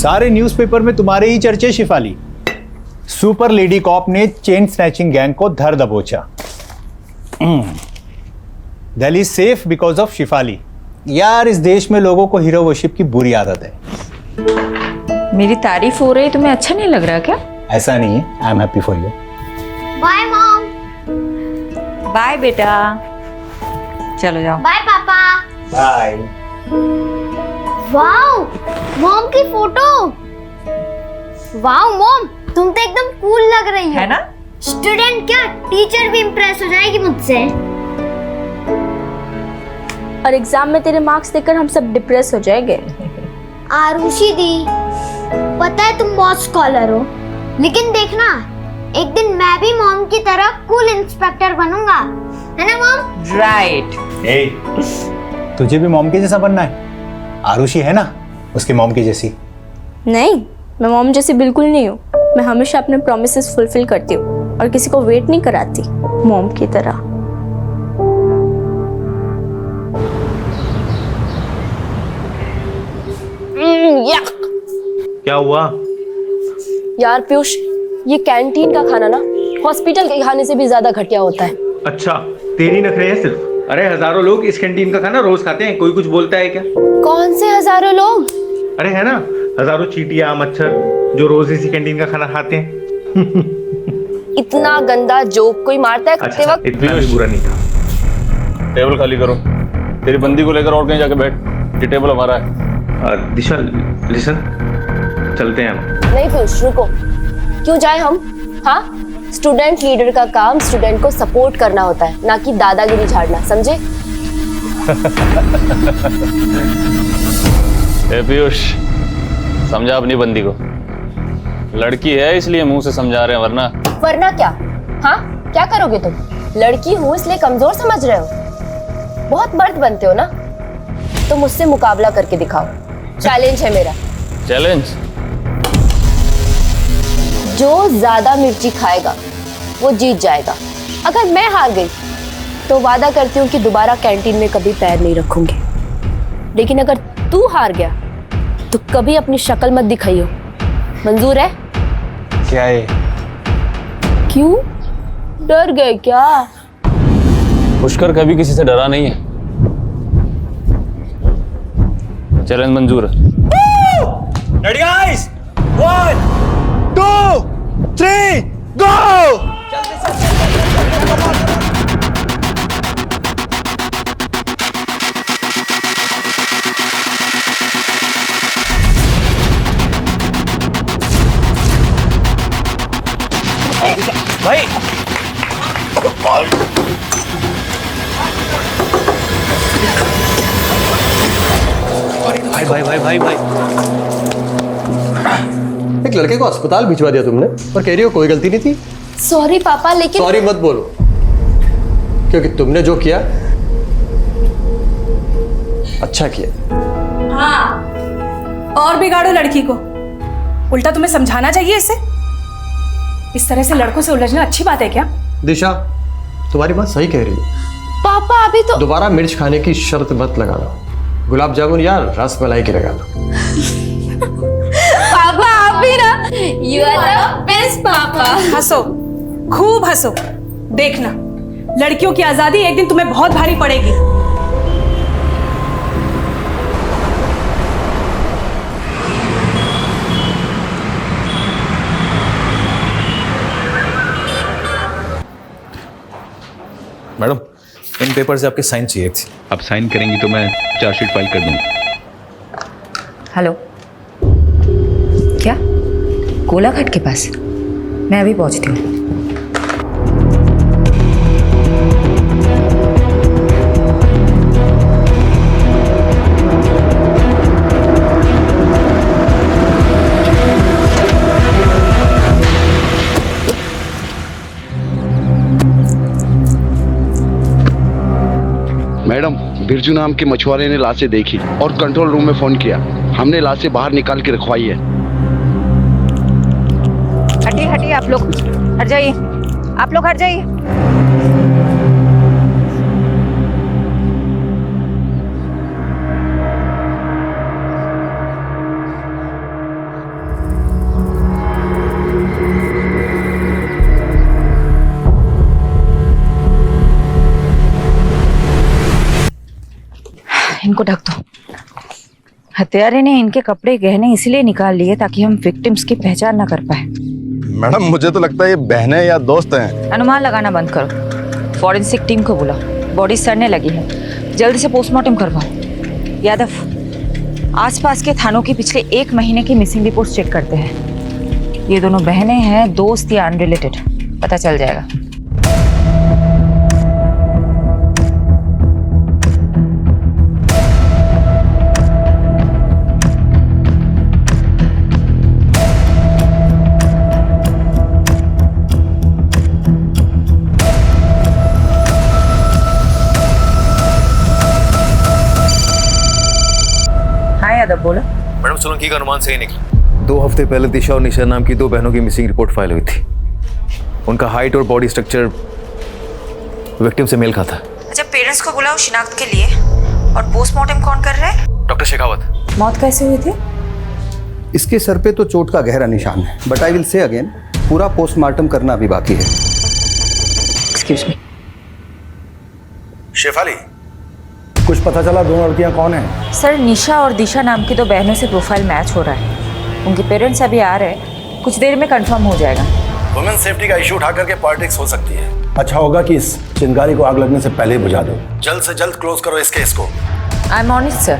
सारे न्यूज़पेपर में तुम्हारे ही चर्चे शिफाली। सुपर लेडी कॉप ने चेन स्नैचिंग गैंग को धर दबोचा। Delhi safe because of Shifali. यार इस देश में लोगों को हीरो वर्शिप की बुरी आदत है। मेरी तारीफ हो रही, तुम्हें अच्छा नहीं लग रहा क्या? ऐसा नहीं है, I am happy for you. Bye mom. Bye बेटा, चलो जाओ। बाय पापा। बाय। वाओ मॉम की फोटो। वाओ मॉम, तुम तो एकदम कूल लग रही हो। है ना? स्टूडेंट क्या, टीचर भी इम्प्रेस हो जाएगी मुझसे। और एग्जाम में तेरे मार्क्स देखकर हम सब डिप्रेस हो जाएंगे। आरुषि दी, पता है तुम बहुत स्कॉलर हो, लेकिन देखना एक दिन मैं भी मॉम की तरह कूल इंस्पेक्टर बनूंगा, है ना मॉम? राइट। तुझे भी मॉम के जैसा बनना है? आरुषि है ना उसकी मॉम की जैसी। नहीं, मैं मॉम जैसी बिल्कुल नहीं हूँ। मैं हमेशा अपने प्रॉमिसेस फुलफिल करती हूँ और किसी को वेट नहीं कराती मॉम की तरह। क्या हुआ? यार पीयूष, ये कैंटीन का खाना ना हॉस्पिटल के खाने से भी ज्यादा घटिया होता है। अच्छा, तेरी नखरे हैं सिर्फ। अरे हजारों लोग इस कैंटीन का खाना रोज खाते हैं, कोई कुछ बोलता है क्या? कौन से हजारों लोग? अरे है ना, हजारों चींटियां मच्छर जो रोज इसी कैंटीन का खाना खाते हैं। इतना गंदा जोक कोई मारता है खाते अच्छा, वक्त? इतना भी बुरा नहीं था। टेबल खाली करो। तेरी बंदी को लेकर और कहीं जाके बैठ। ये टेबल हमारा है। दिशा लिसन, चलते हैं हम। नहीं पीयूष, रुको। क्यों जाए हम? हाँ, स्टूडेंट लीडर का काम स्टूडेंट को सपोर्ट करना होता है, ना कि दादागिरी झाड़ना, समझे? पीयूष, समझा अपनी बंदी को। लड़की है इसलिए मुंह से समझा रहे हैं, वरना क्या? हाँ, क्या करोगे तुम? लड़की हूँ इसलिए कमजोर समझ रहे हो? बहुत मर्द बनते हो ना, तो मुझसे मुकाबला करके दिखाओ। चैलेंज है मेरा। चैलेंज? जो ज्यादा मिर्ची खाएगा वो जीत जाएगा। अगर मैं हार गई तो वादा करती हूँ कि दोबारा कैंटीन में कभी पैर नहीं रखूंगी। लेकिन अगर तू हार गया तो कभी अपनी शक्ल मत दिखाइयो। मंजूर है? क्या है? क्यों डर गए क्या? पुष्कर कभी किसी से डरा नहीं है। चैलेंज मंजूर है। रेडी गाइस, 1 2 3 गो। भाई भाई भाई भाई भाई एक लड़के को अस्पताल भिजवा दिया तुमने और कह रही हो कोई गलती नहीं थी। सॉरी पापा, लेकिन सॉरी मत बोलो, क्योंकि तुमने जो किया अच्छा किया। हाँ, और बिगाड़ो लड़की को। उल्टा तुम्हें समझाना चाहिए इसे। इस तरह से लड़कों से उलझना अच्छी बात है क्या? दिशा, तुम्हारी बात सही कह रही है। पापा अभी तो दोबारा मिर्च खाने की शर्त मत लगाना। गुलाब जामुन या रस मलाई की लगा लो। पापा आप भी ना, यू आर द बेस्ट पापा। हंसो, खूब हंसो। देखना, लड़कियों की आजादी एक दिन तुम्हें बहुत भारी पड़ेगी। मैडम, इन पेपर से आपके साइन चाहिए थी। आप साइन करेंगी तो मैं चार्जशीट फाइल कर दूंगा। हेलो, क्या कोलाघाट के पास? मैं अभी पहुंचती हूँ। मैडम, बिरजू नाम के मछुआरे ने लाशें देखी और कंट्रोल रूम में फोन किया। हमने लाशें बाहर निकाल के रखवाई है। हटिए हटिए, आप लोग हट जाइए, आप लोग हट जाइए। को ढक दो। हत्यारे ने इनके कपड़े गहने इसलिए निकाल लिए ताकि हम विक्टिम्स की पहचान न कर पाए। मैडम मुझे तो लगता है ये बहनें या दोस्त हैं। अनुमान लगाना बंद करो। फॉरेंसिक टीम को बुलाओ। बॉडी सड़ने लगी है, जल्दी से पोस्टमार्टम करवाओ। यादव, आसपास के थानों की पिछले 1 महीने की मिसिंग रिपोर्ट चेक करते हैं। ये दोनों बहनें हैं, दोस्त या अनरिलेटेड, पता चल जाएगा। यादव बोला। मैडम सोलंकी का अनुमान सही निकला। 2 हफ्ते पहले दिशा और निशा नाम की 2 बहनों की मिसिंग रिपोर्ट फाइल हुई थी। उनका हाइट और बॉडी स्ट्रक्चर विक्टिम से मेल खाता। अच्छा, पेरेंट्स को बुलाओ शिनाख्त के लिए। और पोस्टमार्टम कौन कर रहा है? डॉक्टर शेखावत। मौत कैसे हुई थी? इसके सर पे तो चोट का गहरा निशान है, but I will say again, पूरा पोस्टमार्टम करना अभी बाकी है। Excuse me. शेफाली, कुछ पता चला दोनों लड़कियां कौन हैं? सर, निशा और दिशा नाम की 2 बहनों से प्रोफाइल मैच हो रहा है। उनके पेरेंट्स अभी आ रहे हैं, कुछ देर में कंफर्म हो जाएगा। वुमेन सेफ्टी का इशू उठा करके पॉलिटिक्स हो सकती है। अच्छा होगा कि इस चिंगारी को आग लगने से पहले ही बुझा दो। जल्द से जल्द क्लोज करो इस केस को। I am on it sir.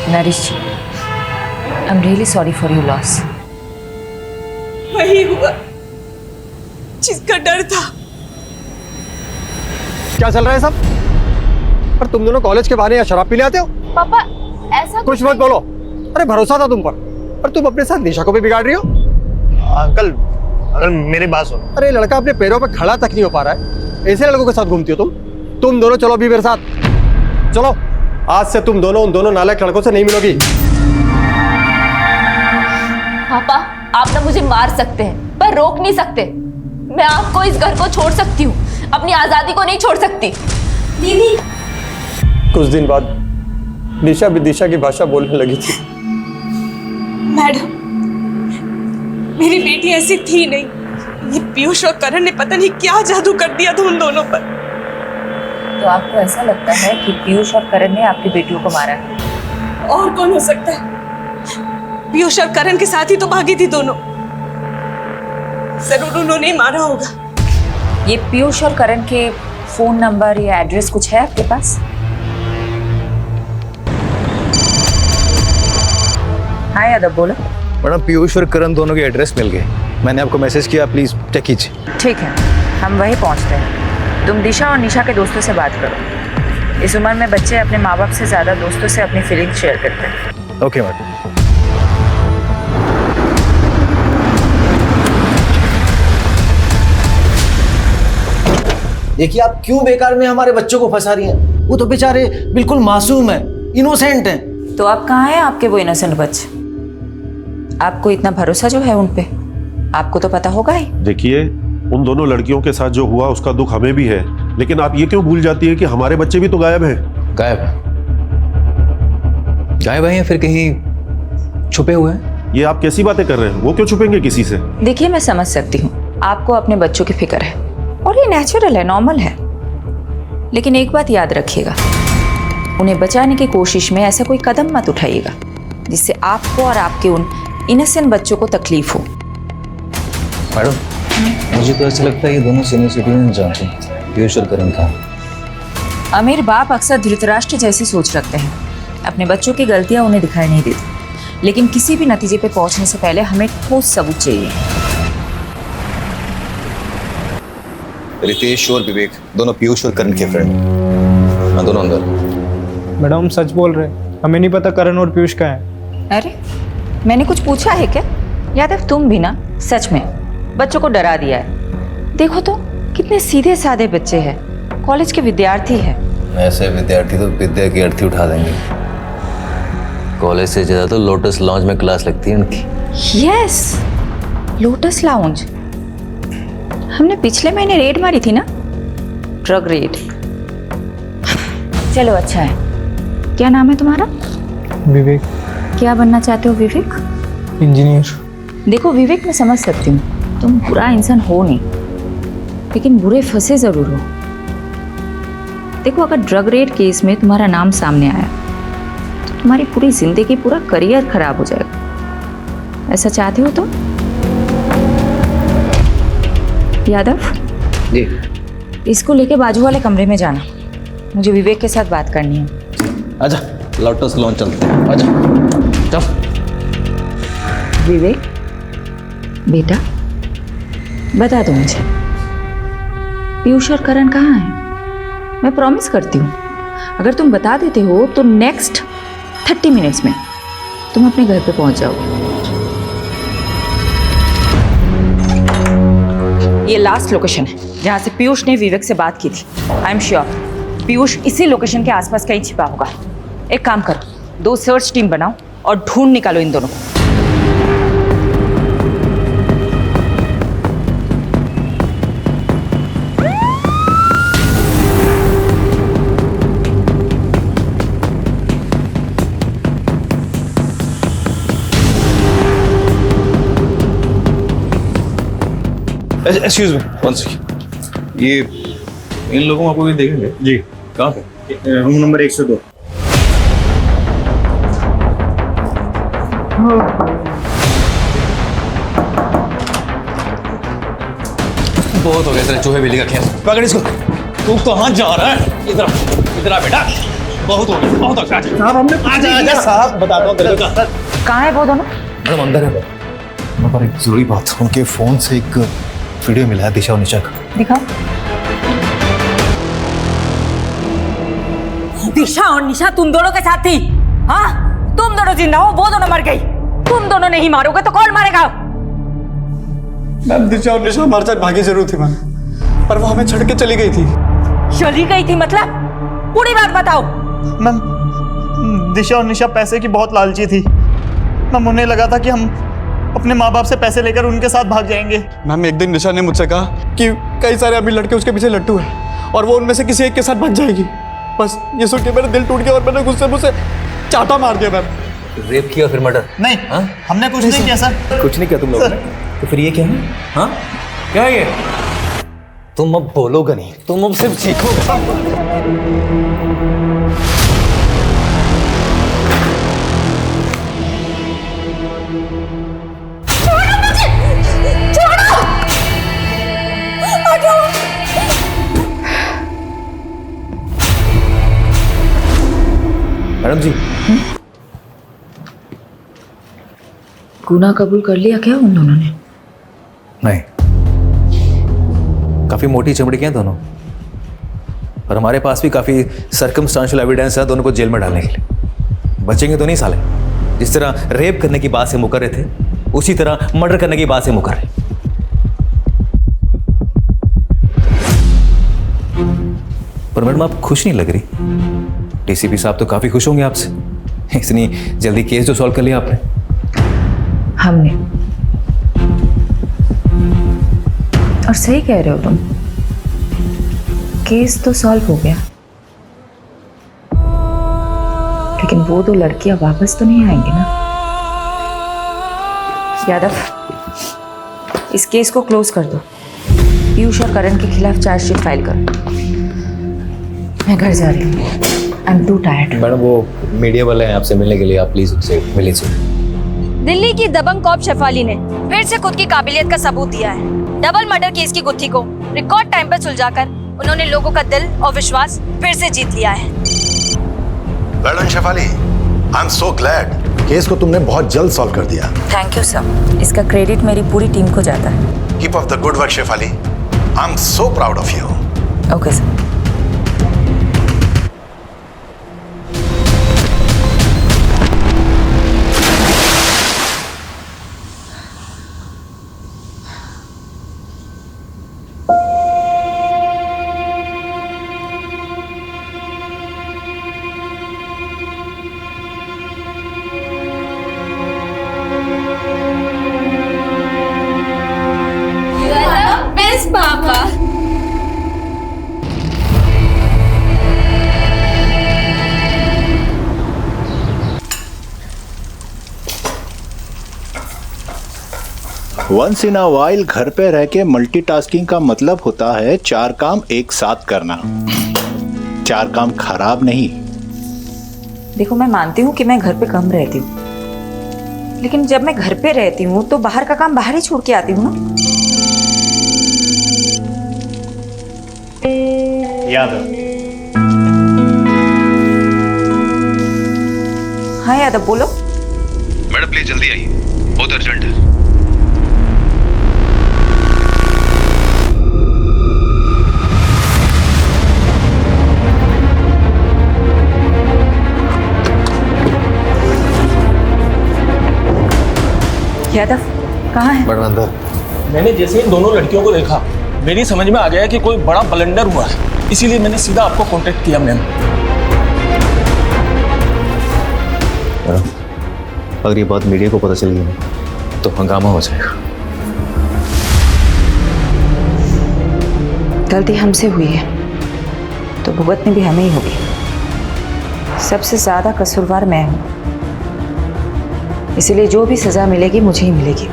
Narish ji, I am really sorry for your loss. वही हुआ जिसका डर था। क्या चल रहा है सब? पर तुम दोनों कॉलेज के बाहर या शराब पीने आते हो? पापा ऐसा कुछ मत बोलो। अरे भरोसा था तुम पर तुम अपने साथ निशा को भी बिगाड़ रही हो। अंकल अंकल मेरी बात सुनो। अरे लड़का अपने पैरों पे खड़ा तक नहीं हो पा रहा है, ऐसे लड़कों के साथ घूमती हो तुम दोनों चलो अभी मेरे साथ चलो। आज से तुम दोनों उन दोनों नालायक लड़कों से नहीं मिलोगी। पापा, आप ना मुझे मार सकते हैं पर रोक नहीं सकते। मैं आपको इस घर को छोड़ सकती हूँ, अपनी आजादी को नहीं छोड़ सकती। दीदी, कुछ दिन बाद निशा विदिशा की भाषा बोलने लगी थी। मैडम, मेरी बेटी ऐसी थी नहीं। ये पीयूष और करण ने पता नहीं क्या जादू कर दिया था उन दोनों पर। तो आपको ऐसा लगता है कि पीयूष और करण ने आपकी बेटियों को मारा है? और कौन हो सकता है? पीयूष और करण के साथ ही तो भागी थी दोनों। जरूर उन्होंने ही मारा होगा। ये पीयूष और करण के फोन नंबर या एड्रेस कुछ है आपके पास? हाँ यादव, बोलो। मैडम पीयूष और करण दोनों के एड्रेस मिल गए। मैंने आपको मैसेज किया, प्लीज चेक कीजिए। ठीक है, हम वहीं पहुंचते हैं। तुम दिशा और निशा के दोस्तों से बात करो। इस उम्र में बच्चे अपने माँ बाप से ज्यादा दोस्तों से अपनी फीलिंग्स शेयर करते हैं। Okay madam. देखिए आप क्यों बेकार में हमारे बच्चों को फंसा रही हैं? वो तो बेचारे बिल्कुल मासूम हैं, इनोसेंट हैं। तो आप कहाँ हैं आपके वो इनोसेंट बच्चे? आपको इतना भरोसा जो है उन पे, आपको तो पता होगा ही। देखिए, उन दोनों लड़कियों के साथ जो हुआ उसका दुख हमें भी है, लेकिन आप ये क्यों भूल जाती है कि हमारे बच्चे भी तो गायब हैं। गायब है या फिर कहीं छुपे हुए हैं? ये आप कैसी बातें कर रहे हैं? वो क्यों छुपेंगे किसी से? देखिए, मैं समझ सकती हूँ आपको अपने बच्चों की फिक्र है और ये नेचुरल है, नॉर्मल है। लेकिन एक बात याद रखिएगा, उन्हें बचाने की कोशिश में ऐसा कोई कदम मत उठाइएगा जिससे आपको और आपके उन इनोसेंट बच्चों को तकलीफ हो। मैडम, मुझे तो ऐसा लगता है ये दोनों सीनियर सिटीजन जांचें पीयूष और करण का। अमीर बाप अक्सर धृतराष्ट्र जैसी सोच रखते हैं। अपने बच्चों की गलतियां उन्हें दिखाई नहीं देती, लेकिन किसी भी नतीजे पे पहुंचने से पहले हमें ठोस सबूत चाहिए। रितेश और विवेक दोनों पीयूष और करण के फ्रेंड, दोनों अंदर। मैडम सच बोल रहे, हमें नहीं पता करण और पीयूष का है। अरे, मैंने कुछ पूछा है क्या? यादव, तुम भी ना सच में बच्चों को डरा दिया है। देखो तो कितने सीधे साधे बच्चे हैं, कॉलेज के विद्यार्थी हैं। ऐसे विद्यार्थी तो विद्या की अर्थी उठा देंगे। कॉलेज से ज्यादा तो लोटस लॉन्ज में क्लास लगती है उनकी। Yes, lotus lounge. हमने पिछले महीने रेड मारी थी ना, ड्रग रेड। चलो अच्छा है। क्या नाम है तुम्हारा? विवेक। क्या बनना चाहते हो विवेक? इंजीनियर। देखो विवेक, मैं समझ सकती हूँ तुम बुरा इंसान हो नहीं, लेकिन बुरे फंसे जरूर हो। देखो, अगर ड्रग रेड केस में तुम्हारा नाम सामने आया तो तुम्हारी पूरी जिंदगी, पूरा करियर खराब हो जाएगा। ऐसा चाहते हो तुम? यादव जी। इसको लेके बाजू वाले कमरे में जाना, मुझे विवेक के साथ बात करनी है। आजा लॉटस लॉन चलते हैं, आजा चल। विवेक बेटा, बता दो मुझे, पीयूष और करण कहाँ हैं? मैं प्रॉमिस करती हूँ अगर तुम बता देते हो तो नेक्स्ट 30 मिनट्स में तुम अपने घर पे पहुंच जाओगे। ये लास्ट लोकेशन है जहां से पीयूष ने विवेक से बात की थी। आई एम श्योर पीयूष इसी लोकेशन के आसपास कहीं छिपा होगा। एक काम करो, 2 सर्च टीम बनाओ और ढूंढ निकालो इन दोनों को। Excuse me, one second. ये इन लोगों को भी देखेंगे जी? कहाँ पे? Room number 102। बहुत हो गया तेरे चूहे बिल्ली का खेल। पकड़ इसको। तू कहाँ जा रहा है? इधर आ बेटा, बहुत हो गया, बहुत हो गया। साहब हमने आजा साहब, बताता हूँ तेरे को। कहाँ है वो दोनों? मैडम अंदर है। वहाँ पर एक जरूरी बात, उनके फोन से एक वीडियो मिला है दिशा और निशा का। दिखाओ। दिशा और निशा तुम दोनों के साथ थी? हाँ, तुम दोनों जिंदा हो, वो दोनों मर गई। तुम दोनों नहीं मारोगे तो कौन मारेगा? मैम दिशा और निशा हमारे साथ भागी जरूर थी मैम, पर वो हमें छोड़ के चली गई थी। चली गई थी मतलब? पूरी बात बताओ। मैम, दिशा और निशा पैसे की बहुत लालची थी। मैम, उन्हें लगा था कि हम अपने माँ बाप से पैसे लेकर उनके साथ भाग जाएंगे। मैम एक दिन निशा ने मुझसे कहा कि कई सारे अभी लड़के उसके पीछे लट्टू हैं और वो उनमें से किसी एक के साथ भाग जाएगी। बस ये सुन के मेरा दिल टूट गया और मैंने गुस्से मुझसे चाटा मार दिया। मैम रेप किया फिर मर्डर? नहीं, हमने कुछ नहीं किया सर। कुछ नहीं किया तुम लोगों ने? तो फिर ये क्या है? हाँ, क्या है ये? तुम अब बोलोगे नहीं, तुम अब सिर्फ सीखोगे। मैडम जी, गुनाह कबूल कर लिया क्या उन दोनों ने? नहीं, काफी मोटी चमड़ी के हैं दोनों, और हमारे पास भी काफी सर्कमस्टांशियल एविडेंस है दोनों को जेल में डालने के लिए। बचेंगे तो नहीं साले। जिस तरह रेप करने की बात से मुकर रहे थे, उसी तरह मर्डर करने की बात से मुकर रहे। पर मैडम आप खुश नहीं लग रही। डीसीपी साहब तो काफी खुश होंगे आपसे, इतनी जल्दी केस जो सॉल्व कर लिया आपने। हमने, और सही कह रहे हो तुम, केस तो सॉल्व हो गया, लेकिन वो 2 लड़कियां वापस तो नहीं आएंगी ना। यादव, इस केस को क्लोज कर दो। पीयूष और करण के खिलाफ चार्जशीट फाइल करो। मैं घर जा रही हूँ, I am to tired. Madam वो मीडिया वाले हैं आपसे मिलने के लिए, आप प्लीज उनसे मिल लीजिए। दिल्ली की दबंग कॉप शेफाली ने फिर से खुद की काबिलियत का सबूत दिया है। डबल मर्डर केस की गुत्थी को रिकॉर्ड टाइम पर सुलझाकर उन्होंने लोगों का दिल और विश्वास फिर से जीत लिया है। Well done Shefali, I am so glad. Case को तुमने बहुत जल्द सॉल्व कर दिया। थैंक यू सर, इसका क्रेडिट मेरी पूरी टीम को जाता है। Keep up the good work Shefali, I am so proud of you. Okay sir. पापा वंस इन अ वाइल घर पे रह के मल्टीटास्किंग का मतलब होता है 4 काम एक साथ करना। 4 काम खराब नहीं। देखो, मैं मानती हूँ कि मैं घर पे कम रहती हूँ, लेकिन जब मैं घर पे रहती हूँ तो बाहर का काम बाहर ही छोड़ के आती हूँ ना। यादव। हाँ यादव, बोलो। मैडम प्लीज जल्दी आइए, बहुत अर्जेंट है। यादव कहाँ है? मैडम अंदर। मैंने जैसे इन दोनों लड़कियों को देखा, मेरी समझ में आ गया कि कोई बड़ा ब्लंडर हुआ है, इसीलिए मैंने सीधा आपको कांटेक्ट किया। मैम, अगर ये बात मीडिया को पता चल गई तो हंगामा हो जाएगा। गलती हमसे हुई है तो भुगतनी भी हमें ही होगी। सबसे ज्यादा कसूरवार मैं हूं, इसलिए जो भी सजा मिलेगी मुझे ही मिलेगी,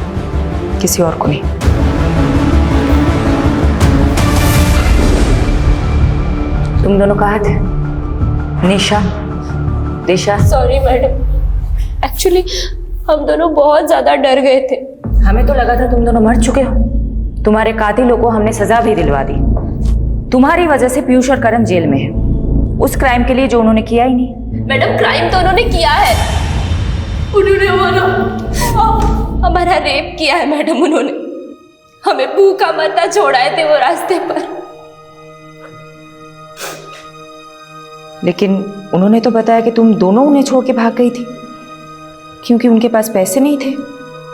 किसी और को नहीं। तुम दोनों कहाँ थे? निशा, दिशा? सॉरी मैडम, एक्चुअली हम दोनों बहुत ज्यादा डर गए थे। हमें तो लगा था तुम दोनों मर चुके हो। तुम्हारे कातिलों को हमने सजा भी दिलवा दी। तुम्हारी वजह से पीयूष और करण जेल में है, उस क्राइम के लिए जो उन्होंने किया ही नहीं। मैडम, क्राइम तो उन्होंने किया है। उन्होंने हमारा रेप किया है मैडम। उन्होंने हमें भूखा मरना छोड़ाए थे वो रास्ते पर। लेकिन उन्होंने तो बताया कि तुम दोनों उन्हें छोड़ के भाग गई थी क्योंकि उनके पास पैसे नहीं थे।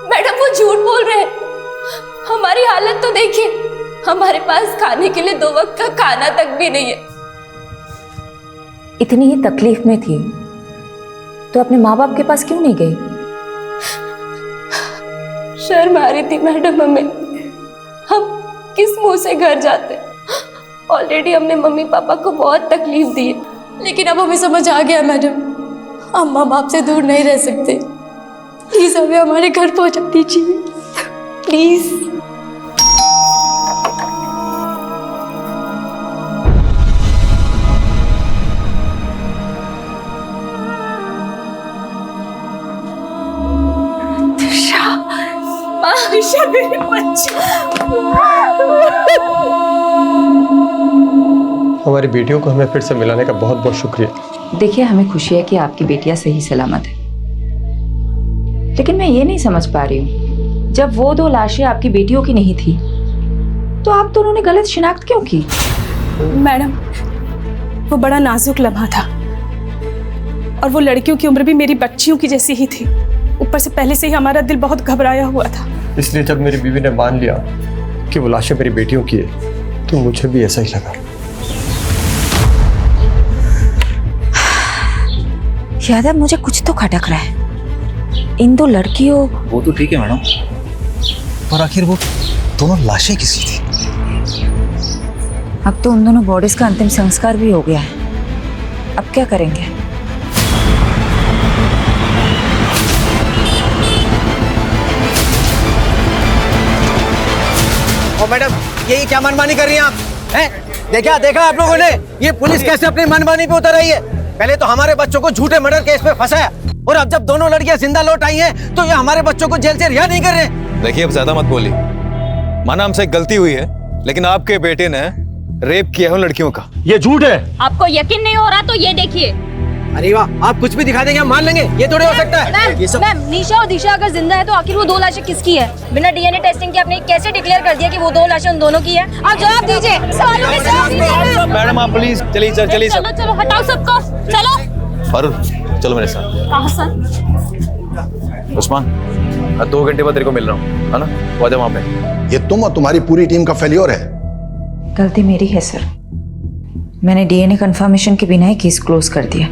मैडम, वो झूठ बोल रहे हैं। हमारी हालत तो देखिए, हमारे पास खाने के लिए 2 वक्त का खाना तक भी नहीं है। इतनी ही तकलीफ में थी तो अपने माँ बाप के पास क्यों नहीं गई? शर्म आ रही थी मैडम हमें। हम किस मुंह से घर जाते? ऑलरेडी हमने मम्मी पापा को बहुत तकलीफ दी है, लेकिन अब हमें समझ आ गया मैडम, हम माँ बाप से दूर नहीं रह सकते। प्लीज हमें हमारे घर पहुंचा दीजिए, प्लीज। दिशा, मेरे बच्चे। हमारी बेटियों को हमें फिर से मिलाने का बहुत बहुत शुक्रिया। देखिए, हमें खुशी है कि आपकी बेटियां सही सलामत है, लेकिन मैं ये नहीं समझ पा रही हूँ, जब वो 2 लाशें आपकी बेटियों की नहीं थी तो आप दोनों ने गलत शिनाख्त क्यों की? मैडम, वो बड़ा नाजुक लम्हा था और वो लड़कियों की उम्र भी मेरी बच्चियों की जैसी ही थी। ऊपर से पहले से ही हमारा दिल बहुत घबराया हुआ था। इसलिए जब मेरी बीवी ने मान लिया कि वो लाशें मेरी बेटियों की है तो मुझे भी ऐसा ही लगा। यादव, मुझे कुछ तो खटक रहा है। इन 2 लड़कियों... वो तो ठीक है मैडम, पर आखिर वो दोनों लाशें किसी थी? अब तो उन दोनों बॉडीज का अंतिम संस्कार भी हो गया है, अब क्या करेंगे? ओ मैडम, ये क्या मनमानी कर रही हैं आप? हैं? देखा आप लोगों ने ये पुलिस कैसे अपनी मनमानी पे उतर रही है? पहले तो हमारे बच्चों को झूठे मर्डर केस में फंसाया, और अब जब दोनों लड़कियां जिंदा लौट आई हैं तो ये हमारे बच्चों को जेल से रिहा नहीं कर रहे। देखिए, अब ज्यादा मत बोलिए। माना हमसे गलती हुई है, लेकिन आपके बेटे ने रेप किया है उन लड़कियों का। ये झूठ है। आपको यकीन नहीं हो रहा तो ये देखिए। अरे वाह, आप कुछ भी दिखा देंगे, हम मान लेंगे। ये थोड़ी हो सकता है। मैम, निशा और दिशा अगर जिंदा है तो आखिर वो 2 लाशें किसकी है? बिना डीएनए टेस्टिंग के आपने कैसे डिक्लेयर कर दिया कि वो 2 लाशें उन दोनों की है? आप जवाब दीजिए, सवालों के जवाब दीजिए। मैडम आप प्लीज चलिए, चलिए सब। चलो हटाओ सबको, चलो। और चलो मेरे साथ। कहाँ सर? उस्मान, मैं 2 घंटे बाद तेरे को मिल रहा हूँ, है ना? वो आजा वहाँ पे। ये तुम और तुम्हारी पूरी टीम का फेल्योर है। गलती मेरी है सर, मैंने डीएनए कंफर्मेशन के बिना ही केस क्लोज कर दिया।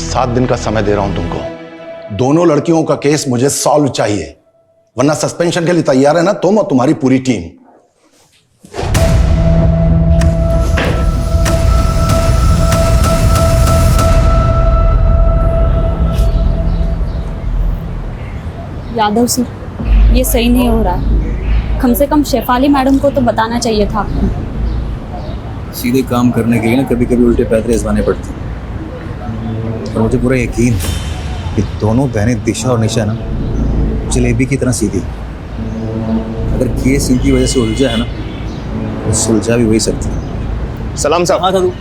7 दिन का समय दे रहा हूं तुमको। दोनों लड़कियों का केस मुझे सॉल्व चाहिए, वरना सस्पेंशन के लिए तैयार है ना तुम और तुम्हारी पूरी टीम। यादव सर, ये सही नहीं हो रहा है। कम से कम शेफाली मैडम को तो बताना चाहिए था आपको। सीधे काम करने के लिए ना कभी कभी उल्टे पैतरे आजमाने पड़ते हैं। और मुझे पूरा यकीन है कि दोनों बहनें दिशा और निशा ना जलेबी की तरह सीधी। अगर केस इनकी वजह से उलझा है ना तो सुलझा भी वही सकती है। सलाम साहब। हाँ था तू।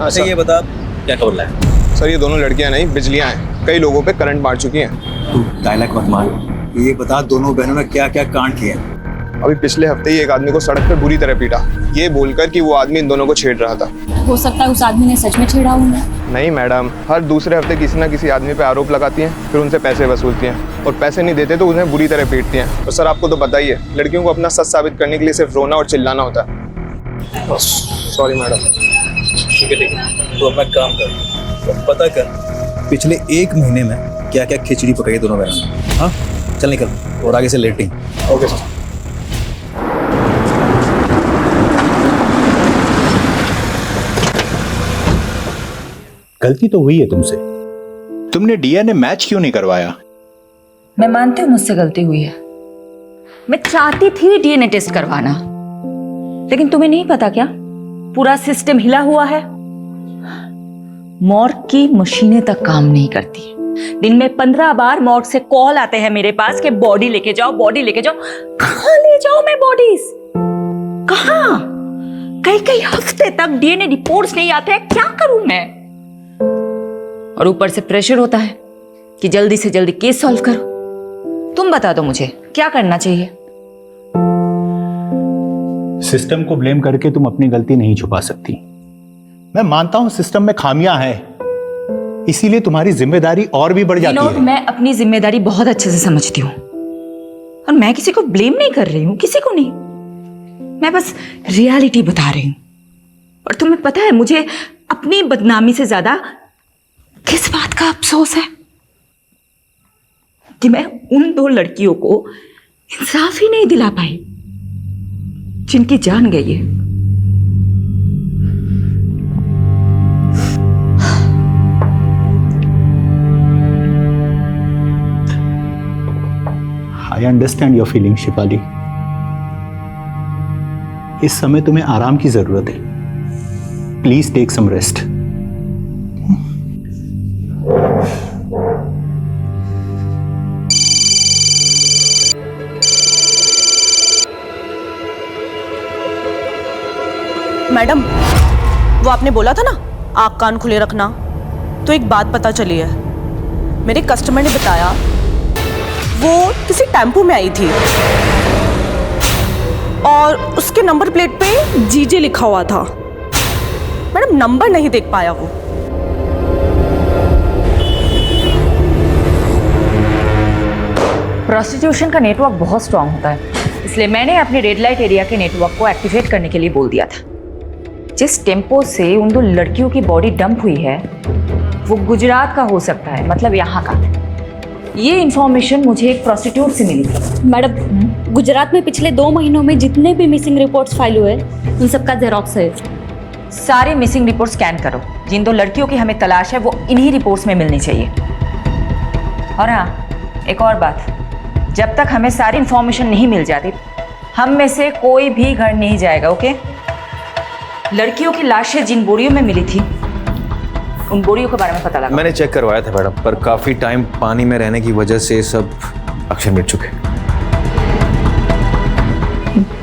अच्छा ये बता क्या खबर लाया? सर ये दोनों लड़कियां नहीं बिजलियां हैं, कई लोगों पे करंट मार चुकी हैं। तू डायलॉग मत मार। ये बता दोनों बहनों ने क्या क्या कांड किए हैं? अभी पिछले हफ्ते ही एक आदमी को सड़क पर बुरी तरह पीटा, ये बोलकर कि वो आदमी इन दोनों को छेड़ रहा था। हो सकता है उस आदमी ने सच में छेड़ा उन्हें। नहीं मैडम, हर दूसरे हफ्ते किसी ना किसी आदमी पे आरोप लगाती हैं, फिर उनसे पैसे वसूलती हैं और पैसे नहीं देते तो उन्हें बुरी तरह पीटती हैं। तो सर आपको तो पता ही है, लड़कियों को अपना सच साबित करने के लिए सिर्फ रोना और चिल्लाना होता है। Sorry madam. ठीक है तो अपना काम कर, तो पता कर पिछले 1 महीने में क्या क्या खिचड़ी पकाई दोनों बहनों ने। हाँ चल निकल और आगे से लेट नहीं। Okay sir. गलती तो हुई है तुमसे, तुमने डीएनए मैच क्यों नहीं करवाया? मैं मानती हूँ मुझसे गलती हुई है। मैं चाहती थी डीएनए टेस्ट करवाना, लेकिन तुम्हें नहीं पता क्या पूरा सिस्टम हिला हुआ है। मॉर्ग की मशीनें तक काम नहीं करती। दिन में 15 बार मॉर्ग से कॉल आते हैं मेरे पास कि बॉडी लेके जाओ, बॉडी लेके जाओ। कहाँ ले जाओ मैं बॉडीज? कहाँ? कई हफ्ते तक डीएनए रिपोर्ट्स नहीं आते हैं, क्या करूं मैं? और ऊपर से प्रेशर होता है कि जल्दी से जल्दी केस सॉल्व करो। तुम बता दो मुझे क्या करना चाहिए? सिस्टम को ब्लेम करके तुम अपनी गलती नहीं छुपा सकती। मैं मानता हूं सिस्टम में खामियां हैं, इसीलिए तुम्हारी जिम्मेदारी और भी बढ़ जाती है। मैं अपनी जिम्मेदारी बहुत अच्छे से समझती हूँ और मैं किसी को ब्लेम नहीं कर रही हूँ, किसी को नहीं। मैं बस रियलिटी बता रही हूँ। और तुम्हें पता है मुझे अपनी बदनामी से ज्यादा किस बात का अफसोस है कि मैं उन 2 लड़कियों को इंसाफ ही नहीं दिला पाई जिनकी जान गई है। I understand your feeling Shifali. इस समय तुम्हें आराम की जरूरत है। Please take some rest. Madam, वो आपने बोला था ना आँख कान खुले रखना, तो एक बात पता चली है। मेरे कस्टमर ने बताया वो किसी टेम्पो में आई थी और उसके नंबर प्लेट पे जीजे लिखा हुआ था। मैडम नंबर नहीं देख पाया वो। प्रोस्टिट्यूशन का नेटवर्क बहुत स्ट्रांग होता है, इसलिए मैंने अपने रेड लाइट एरिया के नेटवर्क को एक्टिवेट करने के लिए बोल दिया था। जिस टेम्पो से उन 2 लड़कियों की बॉडी डंप हुई है वो गुजरात का हो सकता है, मतलब यहाँ का। ये इंफॉर्मेशन मुझे एक प्रोस्टिट्यूट से मिली थी। मैडम गुजरात में पिछले 2 महीनों में जितने भी मिसिंग रिपोर्ट्स फाइल हुए उन सबका जेरॉक्स है। सारे मिसिंग रिपोर्ट स्कैन करो। जिन 2 लड़कियों की हमें तलाश है वो इन्हीं रिपोर्ट्स में मिलनी चाहिए। और हाँ, एक और बात, जब तक हमें सारी इंफॉर्मेशन नहीं मिल जाती हम में से कोई भी घर नहीं जाएगा। ओके? लड़कियों की लाशें जिन बोरियों में मिली थी उन बोरियों के बारे में पता लगा। मैंने चेक करवाया था मैडम, पर काफी टाइम पानी में रहने की वजह से सब अक्षर मिट चुके।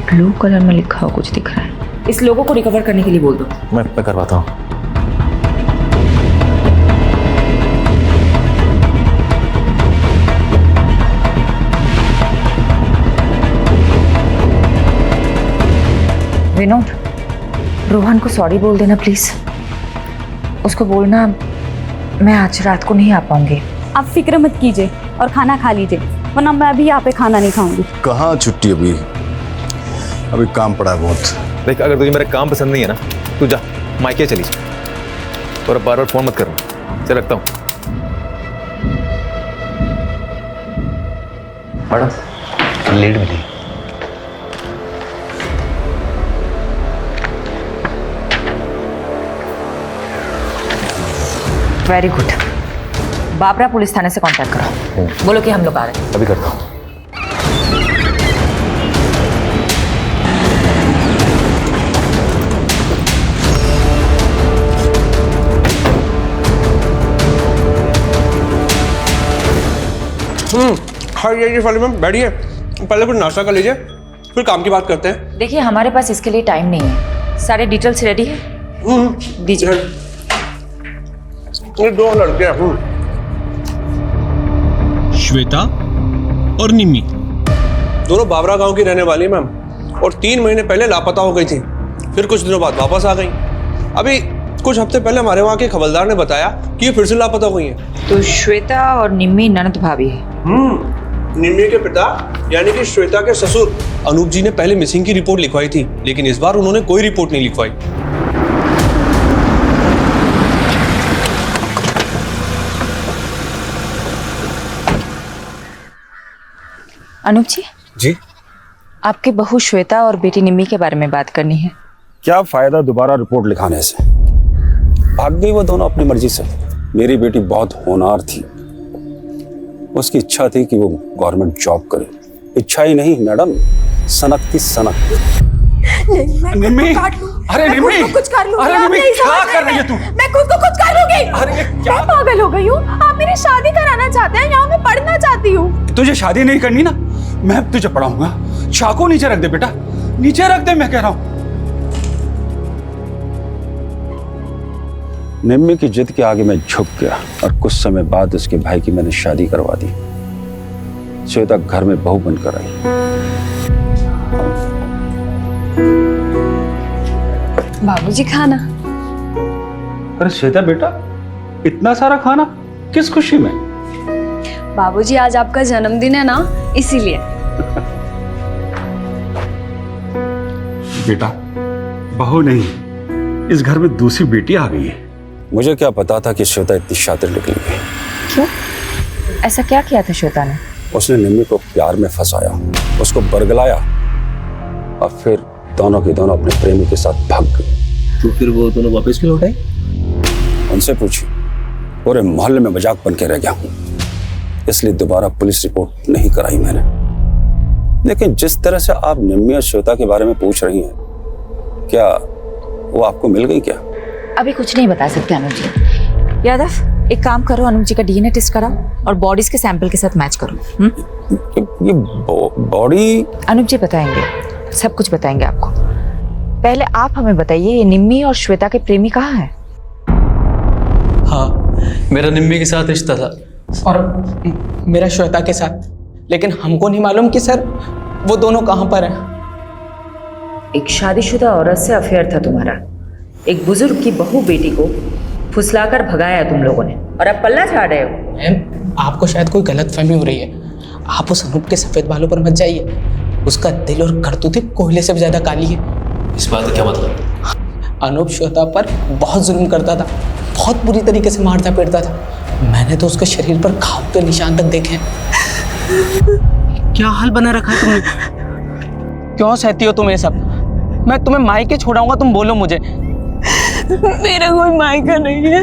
ब्लू कलर में लिखा हुआ कुछ दिख रहा है। इस लोगों को रिकवर करने के लिए बोल दो। मैं करवाता हूँ। विनोद, रोहन को सॉरी बोल देना प्लीज। उसको बोलना मैं आज रात को नहीं आ पाऊंगी। आप फिक्र मत कीजिए और खाना खा लीजिए, वरना मैं अभी यहाँ पे खाना नहीं खाऊंगी। कहाँ छुट्टी? अभी काम पड़ा है बहुत। देख, अगर तुझे मेरा काम पसंद नहीं है ना, तू जा मायके चली जा और बार बार फोन मत करना। चल रखता हूँ। मैडम लेट मिली। Very good. बाबरा पुलिस थाने से कांटेक्ट करो, बोलो कि हम लोग आ रहे हैं। अभी करता हूँ। हाँ ये शेफाली मैम बैठिए, पहले कुछ नाश्ता कर लीजिए, फिर काम की बात करते हैं। देखिए हमारे पास इसके लिए टाइम नहीं है, सारे डिटेल्स रेडी है, दीजिए। ये दो लड़के हैं, श्वेता और निम्मी, दोनों बाबरा गांव की रहने वाली मैम, और 3 महीने पहले लापता हो गई थी, फिर कुछ दिनों बाद वापस आ गई। अभी कुछ हफ्ते पहले हमारे वहाँ के खबरदार ने बताया कि ये फिर से लापता हुई हैं। तो श्वेता और निम्मी ननद भाभी है। निम्मी के पिता यानी कि श्वेता के ससुर अनूप जी ने पहले मिसिंग की रिपोर्ट लिखवाई थी, लेकिन इस बार उन्होंने कोई रिपोर्ट नहीं लिखवाई। अनूप जी, जी आपकी बहू श्वेता और बेटी निम्मी के बारे में बात करनी है। क्या फायदा दोबारा रिपोर्ट लिखाने से? भाग गई वो दोनों अपनी मर्जी से। मेरी बेटी बहुत होनहार थी, उसकी इच्छा थी कि वो गवर्नमेंट जॉब करे। इच्छा ही नहीं मैडम, सनक थी सनक। निम्मी, अरे निम्मी, कुछ कर लूंगी। अरे निम्मी, क्या कर रही है तू? मैं खुद को कुछ कर लूंगी। अरे क्या? मैं पागल हो गई हूँ। आप मेरी शादी कराना चाहते हैं, यहाँ मैं पढ़ना चाहती हूँ। तुझे शादी नहीं करनी ना, मैं तुझे पढ़ाऊंगा। चाकू नीचे रख दे बेटा, नीचे रख दे, मैं कह रहा हूँ। निम्मी की जिद के आगे मैं झुक गया और कुछ समय बाद उसके भाई की मैंने शादी करवा दी। श्वेता घर में बहू बनकर आई। बाबूजी खाना। अरे श्वेता बेटा, इतना सारा खाना किस खुशी में? बाबूजी आज आपका जन्मदिन है ना, इसीलिए। बेटा, बहू नहीं, इस घर में दूसरी बेटी आ गई है। मुझे क्या पता था कि श्वेता इतनी शातिर निकली है। क्यों? ऐसा क्या किया था श्वेता ने? उसने निम्मी को प्यार में फंसाया, उसको बरगलाया और फिर दोनों के दोनों अपने प्रेमी के साथ भाग गए। तो फिर वो दोनों वापस क्यों लौटे? उनसे पूछिए, पूरे मोहल्ले में मजाक बन के रह गया हूं, इसलिए दोबारा पुलिस रिपोर्ट नहीं कराई मैंने। लेकिन जिस तरह से आप निम्मी और श्वेता के बारे में पूछ रही हैं, क्या वो आपको मिल गई क्या? अभी कुछ नहीं बता सकते अनुज जी। यादव, एक काम करो, अनुज जी का डीएनए टेस्ट कराओ और बॉडीज के सैंपल के साथ मैच करो। ये बॉडी? अनुज जी बताएंगे, सब कुछ बताएंगे आपको। पहले आप हमें बताइए, ये निम्मी और श्वेता के प्रेमी कहाँ हैं? हाँ, मेरा निम्मी के साथ रिश्ता था और मेरा श्वेता के साथ, लेकिन हमको नहीं मालूम कि सर वो दोनों कहाँ पर हैं। एक शादीशुदा औरत से अफेयर था तुम्हारा, एक बुजुर्ग की बहू बेटी को फुसलाकर भगाया तुम लोगों ने, और अब पल्ला झाड़ रहे हो। मैम, आपको शायद कोई गलतफहमी हो रही है। आप उस अनूप के सफेद बालों पर मत जाइए, उसका दिल और करतूतें कोयले से भी ज्यादा काली है। इस बात का क्या मतलब? अनूप श्वेता पर बहुत जुल्म करता था, बहुत बुरी तरीके से मारता पीटता था। मैंने तो उसके शरीर पर घाव के निशान तक देखे हैं। क्या हाल बना रखा है तुमने? क्यों सहती हो तुम ये सब? मैं तुम्हें मायके छोड़ाऊंगा, तुम बोलो मुझे। मेरा कोई मायका नहीं है।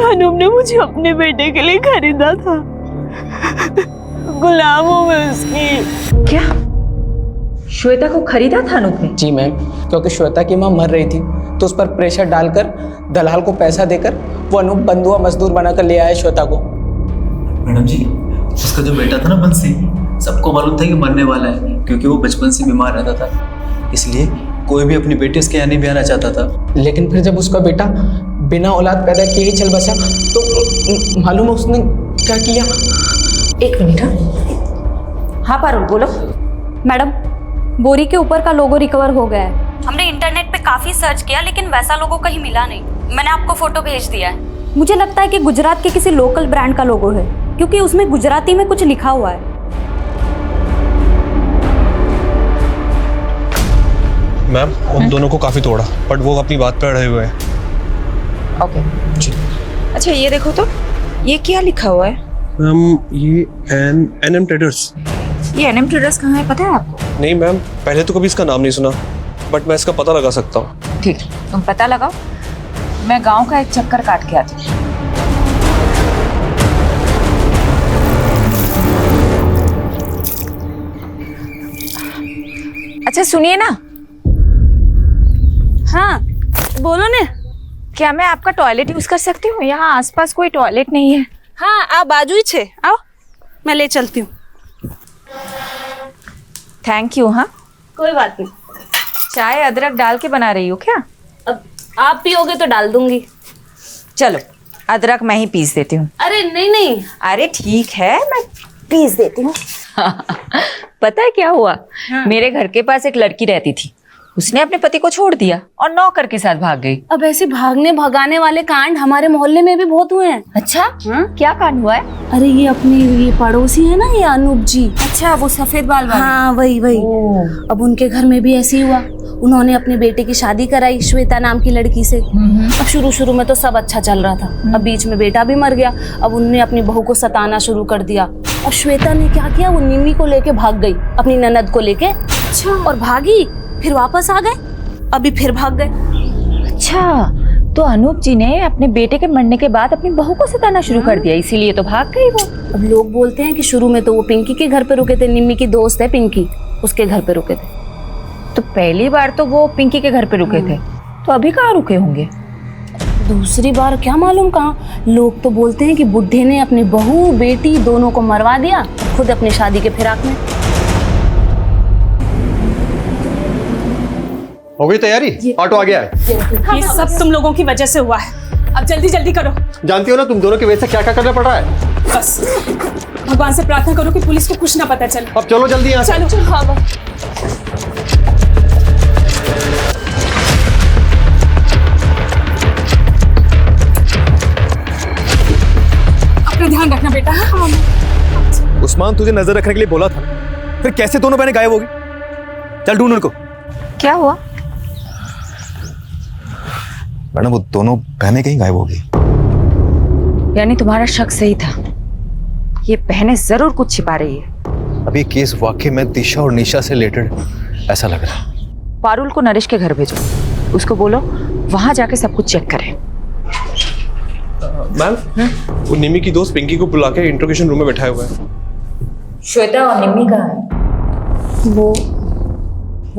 अनूप ने मुझे अपने बेटे के लिए खरीदा था, गुलाम हूं मैं उसकी। क्या? श्वेता को खरीदा था अनूप ने? जी मैम, क्योंकि श्वेता की मां मर रही थी, तो उस पर प्रेशर डालकर दलाल को पैसा देकर वो अनूप बंधुआ मजदूर बनाकर ले आया श्वेता को। मैडम जी, उसका जो बेटा था ना बंसी, सबको मालूम था कि मरने वाला है, क्योंकि वो बचपन से बीमार रहता था, इसलिए कोई भी अपनी बेटी उसके यहाँ नहीं भी आना चाहता था। लेकिन फिर जब उसका बेटा बिना औलाद पैदा किए ही चल बसा, तो मालूम है उसने क्या किया? एक मिनट। हाँ पारुल, बोलो। मैडम, बोरी के ऊपर का लोगो रिकवर हो गया है। हमने इंटरनेट पे काफी सर्च किया, लेकिन वैसा लोगो कहीं मिला नहीं। मैंने आपको फोटो भेज दिया है। मुझे लगता है कि गुजरात के किसी लोकल ब्रांड का लोगो है, क्योंकि उसमें गुजराती में कुछ लिखा हुआ है। मैम, उन दोनों को काफी तोड़ा, बट वो अपनी बात पर अड़े हुए हैं। ओके जी। अच्छा ये देखो तो, ये क्या लिखा हुआ है? मैम, ये एनएम ट्रेडर्स। ये एनएम ट्रेडर्स कहाँ है, पता है आपको? नहीं मैम, पहले तो कभी इसका नाम नहीं सुना, बट मैं इसका पता लगा सकता हूँ। ठीक, तुम पता लगाओ, मैं गांव का एक चक्कर काट के आती हूँ। अच्छा सुनिए ना। हाँ बोलो ने। क्या मैं आपका टॉयलेट यूज कर सकती हूँ? यहाँ आसपास कोई टॉयलेट नहीं है। हाँ આ બાજુ જ છે, आओ मैं ले चलती हूँ। Thank you. हाँ कोई बात नहीं। चाय अदरक डाल के बना रही हो क्या? अब आप पियोगे तो डाल दूंगी। चलो अदरक मैं ही पीस देती हूँ। अरे नहीं नहीं, अरे ठीक है मैं पीस देती हूँ। पता है क्या हुआ? मेरे घर के पास एक लड़की रहती थी, उसने अपने पति को छोड़ दिया और नौकर के साथ भाग गई। अब ऐसे भागने भगाने वाले कांड हमारे मोहल्ले में भी बहुत हुए हैं। अच्छा क्या कांड हुआ है? अरे ये अपने ये पड़ोसी है ना, ये अनूप जी। अच्छा वो सफेद बाल वाले। हाँ वही वही। अब उनके घर में भी ऐसे ही हुआ। उन्होंने अपने बेटे की शादी कराई श्वेता नाम की लड़की से। अब शुरू शुरू में तो सब अच्छा चल रहा था, अब बीच में बेटा भी मर गया। अब उन्होंने अपनी बहू को सताना शुरू कर दिया और श्वेता ने क्या किया, वो निम्मी को लेके भाग गई, अपनी ननद को लेके। अच्छा। और भागी, फिर वापस आ गए, अभी फिर भाग गए। अच्छा तो अनूप जी ने अपने बेटे के मरने के बाद अपनी बहू को सताना शुरू कर दिया, इसीलिए तो भाग गई वो। अब लोग बोलते हैं कि शुरू में तो वो पिंकी के घर पे रुके थे, निम्मी की दोस्त है पिंकी, उसके घर पे रुके थे। तो पहली बार तो वो पिंकी के घर पे रुके थे, तो अभी कहाँ रुके होंगे? दूसरी बार क्या मालूम कहाँ। लोग तो बोलते हैं कि बुढ़े ने अपनी बहू बेटी दोनों को मरवा दिया, खुद अपनी शादी के फिराक में। हो गई तैयारी? ऑटो आ गया है। ये सब तुम लोगों की वजह से हुआ है, अब जल्दी जल्दी करो। जानती हो ना तुम दोनों की वजह से क्या क्या करना पड़ रहा है। बस भगवान से प्रार्थना करो कि पुलिस को कुछ ना पता चले। अब चलो जल्दी यहाँ से। चलो। हाँ अपना ध्यान रखना बेटा। हाँ उस्मान तुझे नजर रखने के लिए बोला था, फिर कैसे दोनों बहनें गायब हो गई? चल ढूंढ उनको। क्या हुआ? मैडम वो दोनों बहनें कहीं गायब हो गई। यानी तुम्हारा शक सही था, ये बहनें जरूर कुछ छिपा रही है। अभी केस वाकई में दिशा और निशा से रिलेटेड ऐसा लग रहा है। पारुल को नरेश के घर भेजो, उसको बोलो वहां जाके सब कुछ चेक करे। मैम वो निमी की दोस्त पिंकी को बुला के इंट्रोगेशन रूम में बैठाया हुआ है। श्वेता और निम्मी कहाँ है? वो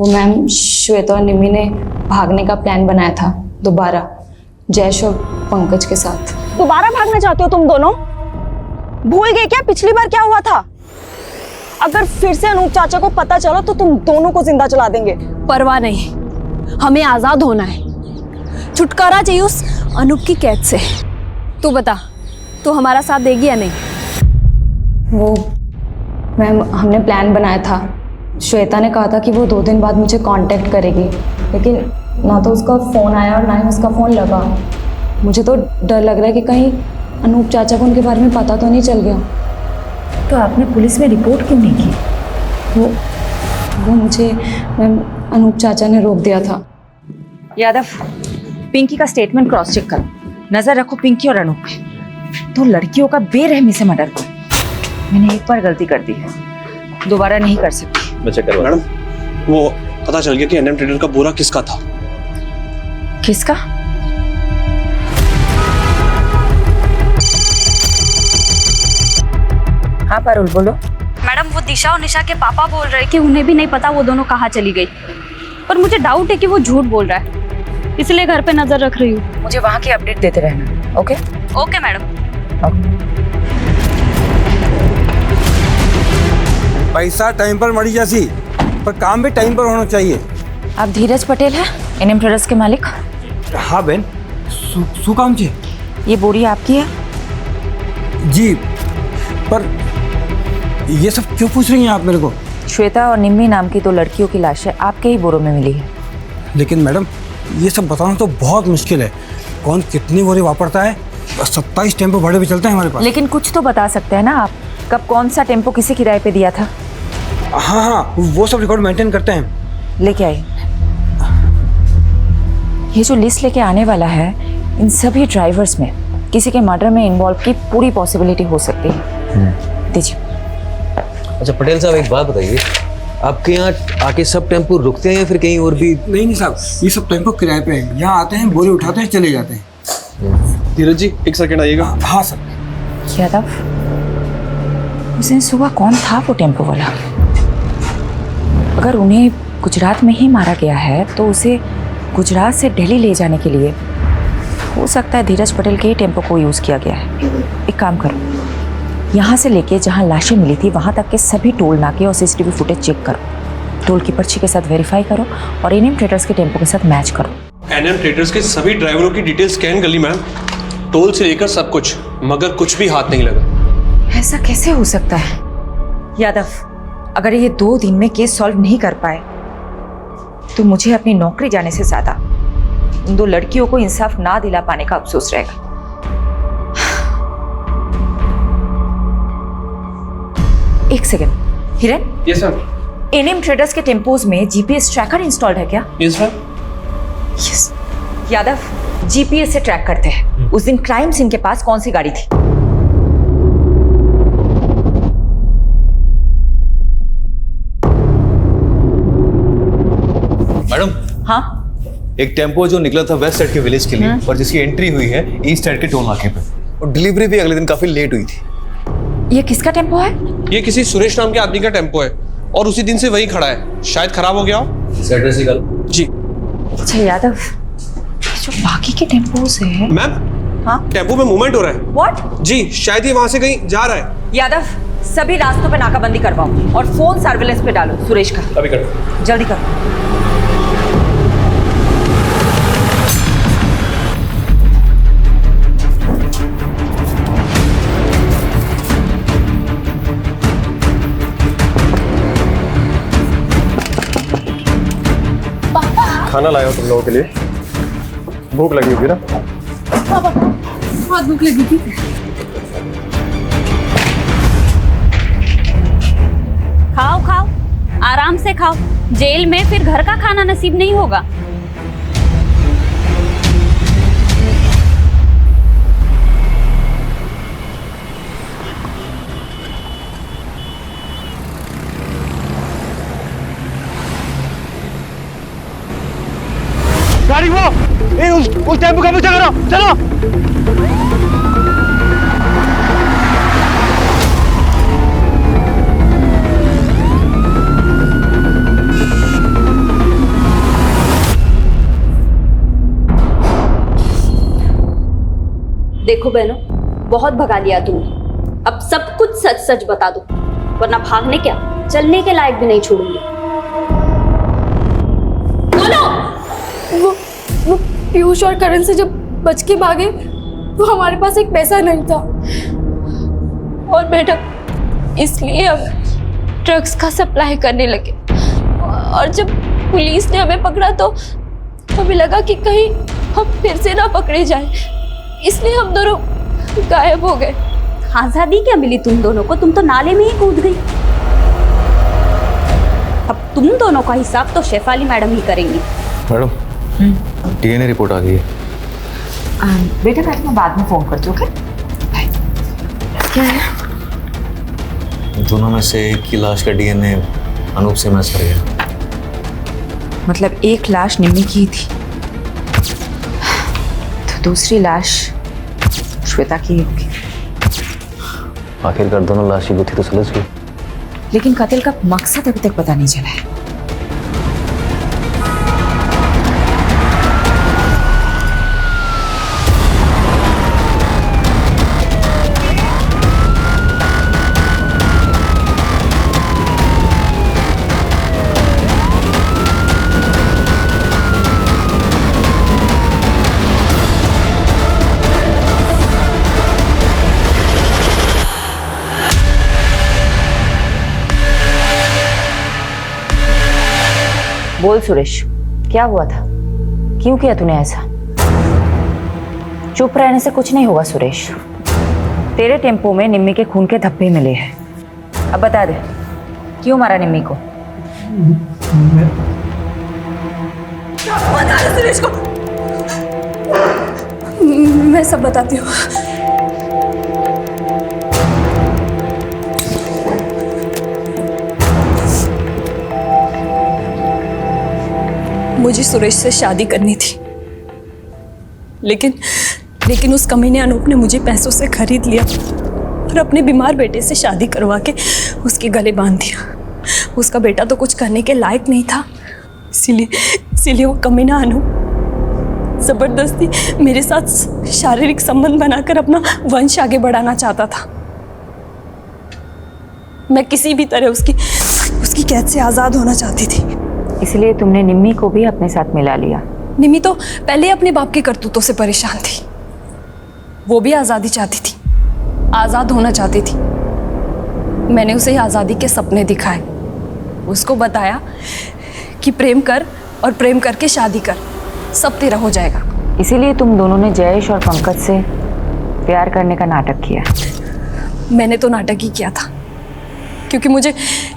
मैम श्वेता और निमी ने भागने का प्लान बनाया था दोबारा, जयेश और पंकज के साथ। दोबारा भागना चाहते हो तुम दोनों? भूल गए क्या पिछली बार क्या हुआ था? अगर फिर से अनूप चाचा को पता चला तो तुम दोनों को जिंदा जला देंगे। परवाह नहीं, हमें आजाद होना है, छुटकारा चाहिए उस अनूप की कैद से। तू बता, तू हमारा साथ देगी या नहीं? वो मैम हमने प्लान बनाया था, श्वेता ने कहा था कि वो 2 दिन बाद मुझे कांटेक्ट करेगी, लेकिन ना तो उसका फ़ोन आया और ना ही उसका फ़ोन लगा। मुझे तो डर लग रहा है कि कहीं अनूप चाचा को उनके बारे में पता तो नहीं चल गया। तो आपने पुलिस में रिपोर्ट क्यों नहीं की? वो मुझे मैम अनूप चाचा ने रोक दिया था। यादव, पिंकी का स्टेटमेंट क्रॉस चेक करो, नजर रखो पिंकी और अनूप पे। तो लड़कियों का बेरहमी से मर्डर करो। मैंने एक बार गलती कर दी है, दोबारा नहीं कर सकती। मैं चेक करवा। मैडम वो पता चल गया कि एनएम ट्रेडर का बोरा किसका था। किसका? हाँ पारुल बोलो। मैडम वो दिशा और निशा के पापा बोल रहे हैं कि उन्हें भी नहीं पता वो दोनों कहाँ चली गई, पर मुझे डाउट है कि वो झूठ बोल रहा है, इसलिए घर पे नजर रख रही हूँ। मुझे वहाँ की अपडेट देते रहना। Okay okay madam. पैसा टाइम पर मरी जैसी, पर काम भी टाइम पर होना चाहिए। आप धीरज पटेल है, एनएम ट्रेडर्स के मालिक? हाँ बहन, सु काम जी। ये बोरी आपकी है? जी, पर ये सब क्यों पूछ रही हैं आप मेरे को? श्वेता और निम्मी नाम की 2 लड़कियों की लाशें आपके ही बोरों में मिली है। लेकिन मैडम ये सब बताना तो बहुत मुश्किल है, कौन कितनी बोरी वापरता है। 27 टेम्पो भाड़े पे चलता है हमारे पास। लेकिन कुछ तो बता सकते हैं ना आप, कब कौन सा टेम्पो किसे किराए पे दिया था? हाँ हाँ, वो सब रिकॉर्ड मेंटेन करते हैं। लेके आइए। ये जो लिस्ट लेके आने वाला है, इन सभी ड्राइवर्स में किसी के मर्डर में इन्वॉल्व की पूरी पॉसिबिलिटी हो सकती है। दीजिए। अच्छा पटेल साहब एक बात बताइए, आपके यहाँ आके सब टेम्पो रुकते हैं या फिर कहीं और भी? नहीं साहब, ये सब टेम्पो किराए पे हैं, यहाँ आते हैं, बोरी उठाते हैं, चले जाते हैं। धीरज जी एक सेकंड आइएगा। हाँ सर। यादव, उस दिन सुबह कौन था वो टेम्पो वाला? अगर उन्हें गुजरात में ही मारा गया है तो उसे गुजरात से दिल्ली ले जाने के लिए हो सकता है धीरज पटेल के ही टेम्पो को यूज़ किया गया है। एक काम करो, यहाँ से लेके जहाँ लाशें मिली थी वहाँ तक के सभी टोल नाके और सीसीटीवी फुटेज चेक करो, टोल की पर्ची के साथ वेरीफाई करो और एनएम ट्रेडर्स के टेम्पो के साथ मैच करो। एनएम ट्रेडर्स के सभी ड्राइवरों की डिटेल स्कैन कर ली मैम, टोल से लेकर सब कुछ, मगर कुछ भी हाथ नहीं लगा। ऐसा कैसे हो सकता है यादव? अगर ये 2 दिन में केस सॉल्व नहीं कर पाए तो मुझे अपनी नौकरी जाने से ज्यादा उन 2 लड़कियों को इंसाफ ना दिला पाने का अफसोस रहेगा। एक सेकंड, हिरन। Yes ma'am. एनएम ट्रेडर्स के टेम्पोज में जीपीएस ट्रैकर इंस्टॉल्ड है क्या? Yes ma'am. Yes. Yadav, GPS से ट्रैक करते हैं उस दिन क्राइम सीन के पास कौन सी गाड़ी थी। मैडम। हाँ, एक टेम्पो जो निकला था वेस्ट साइड के विलेज के लिए और जिसकी एंट्री हुई है ईस्ट साइड के टोल नाके पे, और डिलीवरी भी अगले दिन काफी लेट हुई थी। ये किसका टेम्पो है? ये किसी सुरेश नाम के आदमी का टेम्पो है और उसी दिन से वही खड़ा है, शायद खराब हो गया हो। सैटरडे से कल। जी। अच्छा यादव, जो बाकी के टेम्पोज है। मैम, हाँ, टेम्पो में मूवमेंट हो रहा है। व्हाट? जी, शायद ये वहां से कहीं जा रहा है। यादव, सभी रास्तों पे नाकाबंदी करवाओ और फोन सर्विलेंस पे डालो सुरेश का। अभी करो, जल्दी करो। खाना लाया हो तुम लोगों के लिए, भूख लगी होगी ना? पापा, बहुत भूख लगी थी। खाओ खाओ, आराम से खाओ, जेल में फिर घर का खाना नसीब नहीं होगा। गाड़ी वो उस टेम्पो का पीछा करो, चलो। देखो बहनों, बहुत भगा लिया तुमने, अब सब कुछ सच सच बता दो, वरना भागने क्या चलने के लायक भी नहीं छोड़ूंगी। वो पीयूष और करण से जब बच के भागे तो हमारे पास एक पैसा नहीं था और मैडम इसलिए हम ड्रग्स का सप्लाई करने लगे, और जब पुलिस ने हमें पकड़ा तो हमें लगा कि कहीं हम फिर से ना पकड़े जाएं, इसलिए हम दोनों गायब हो गए। आजादी क्या मिली तुम दोनों को, तुम तो नाले में ही कूद गई। अब तुम दोनों का हिसाब तो शेफाली मैडम ही करेंगी। मैडम, डीएनए रिपोर्ट आ गई है। बेटा मैं तुम्हें बाद में फोन करती हूँ। क्या है? दोनों में से एक की लाश का डीएनए अनूप से मैच कर गया। मतलब एक लाश निम्मी की ही थी तो दूसरी लाश श्वेता की होगी। आखिरकार दोनों लाश की गुत्थी तो सुलझ गई, लेकिन कत्ल का मकसद अभी तक पता नहीं चला है। बोल सुरेश, क्या हुआ था? क्यों किया तूने ऐसा? चुप रहने से कुछ नहीं होगा सुरेश। तेरे टेम्पो में निम्मी के खून के धब्बे मिले हैं। अब बता दे, क्यों मारा निम्मी को? बता दे सुरेश को। मैं सब बताती हूँ। मुझे सुरेश से शादी करनी थी, लेकिन उस कमीने अनूप ने मुझे पैसों से खरीद लिया और अपने बीमार बेटे से शादी करवा के उसके गले बांध दिया। उसका बेटा तो कुछ करने के लायक नहीं था, इसीलिए वो कमीना अनूप जबरदस्ती मेरे साथ शारीरिक संबंध बनाकर अपना वंश आगे बढ़ाना चाहता था। मैं किसी भी तरह उसकी कैद से आजाद होना चाहती थी। इसलिए तुमने निम्मी को भी अपने साथ मिला लिया। निम्मी तो पहले अपने बाप के करतूतों से परेशान थी। वो भी आजादी चाहती थी, आजाद होना चाहती थी। मैंने उसे आजादी के सपने दिखाए, उसको बताया कि प्रेम कर और प्रेम करके शादी कर, सब तेरा हो जाएगा। इसीलिए तुम दोनों ने जयेश और पंकज से प्यार करने का नाटक किया। मैंने तो नाटक ही किया था, क्योंकि मुझे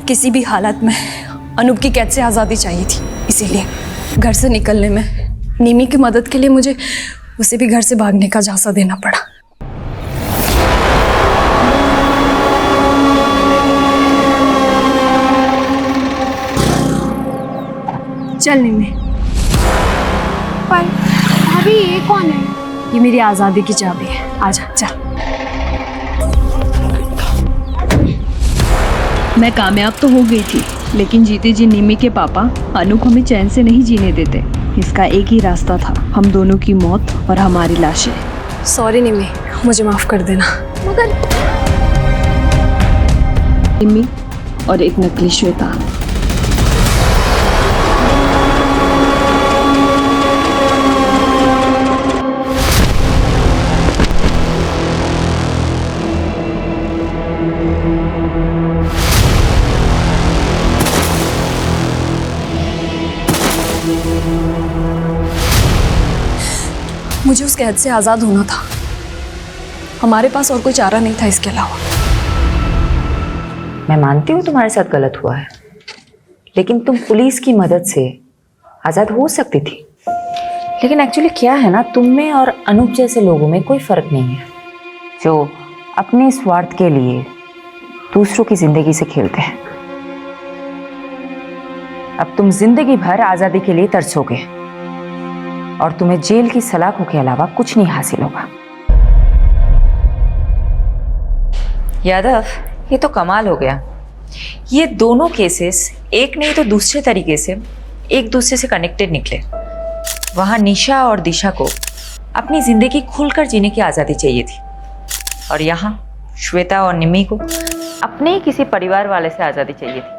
किसी भी हालत में अनूप की कैद से आज़ादी चाहिए थी। इसीलिए घर से निकलने में निमी की मदद के लिए मुझे उसे भी घर से भागने का झांसा देना पड़ा। चल निमी। पर भाभी ये कौन है? ये मेरी आज़ादी की चाबी है, आजा चल। मैं कामयाब तो हो गई थी, लेकिन जीते जी निमी के पापा अनूप हमें चैन से नहीं जीने देते। इसका एक ही रास्ता था, हम दोनों की मौत और हमारी लाशें। सॉरी निमी, मुझे माफ कर देना। मगर निमी और एक नकली श्वेता। मुझे उस कैद से आज़ाद होना था, हमारे पास और कोई चारा नहीं था इसके अलावा। मैं मानती हूँ तुम्हारे साथ गलत हुआ है, लेकिन तुम पुलिस की मदद से आज़ाद हो सकती थी। लेकिन एक्चुअली क्या है ना, तुम में और अनूप जैसे लोगों में कोई फ़र्क नहीं है, जो अपने स्वार्थ के लिए दूसरों की ज़िंदगी से खेलते हैं। अब तुम जिंदगी भर आज़ादी के लिए तरसोगे और तुम्हें जेल की सलाखों के अलावा कुछ नहीं हासिल होगा। यादव, ये तो कमाल हो गया। ये दोनों केसेस एक नहीं तो दूसरे तरीके से एक दूसरे से कनेक्टेड निकले। वहां निशा और दिशा को अपनी जिंदगी खुलकर जीने की आज़ादी चाहिए थी, और यहाँ श्वेता और निमी को अपने ही किसी परिवार वाले से आज़ादी चाहिए थी,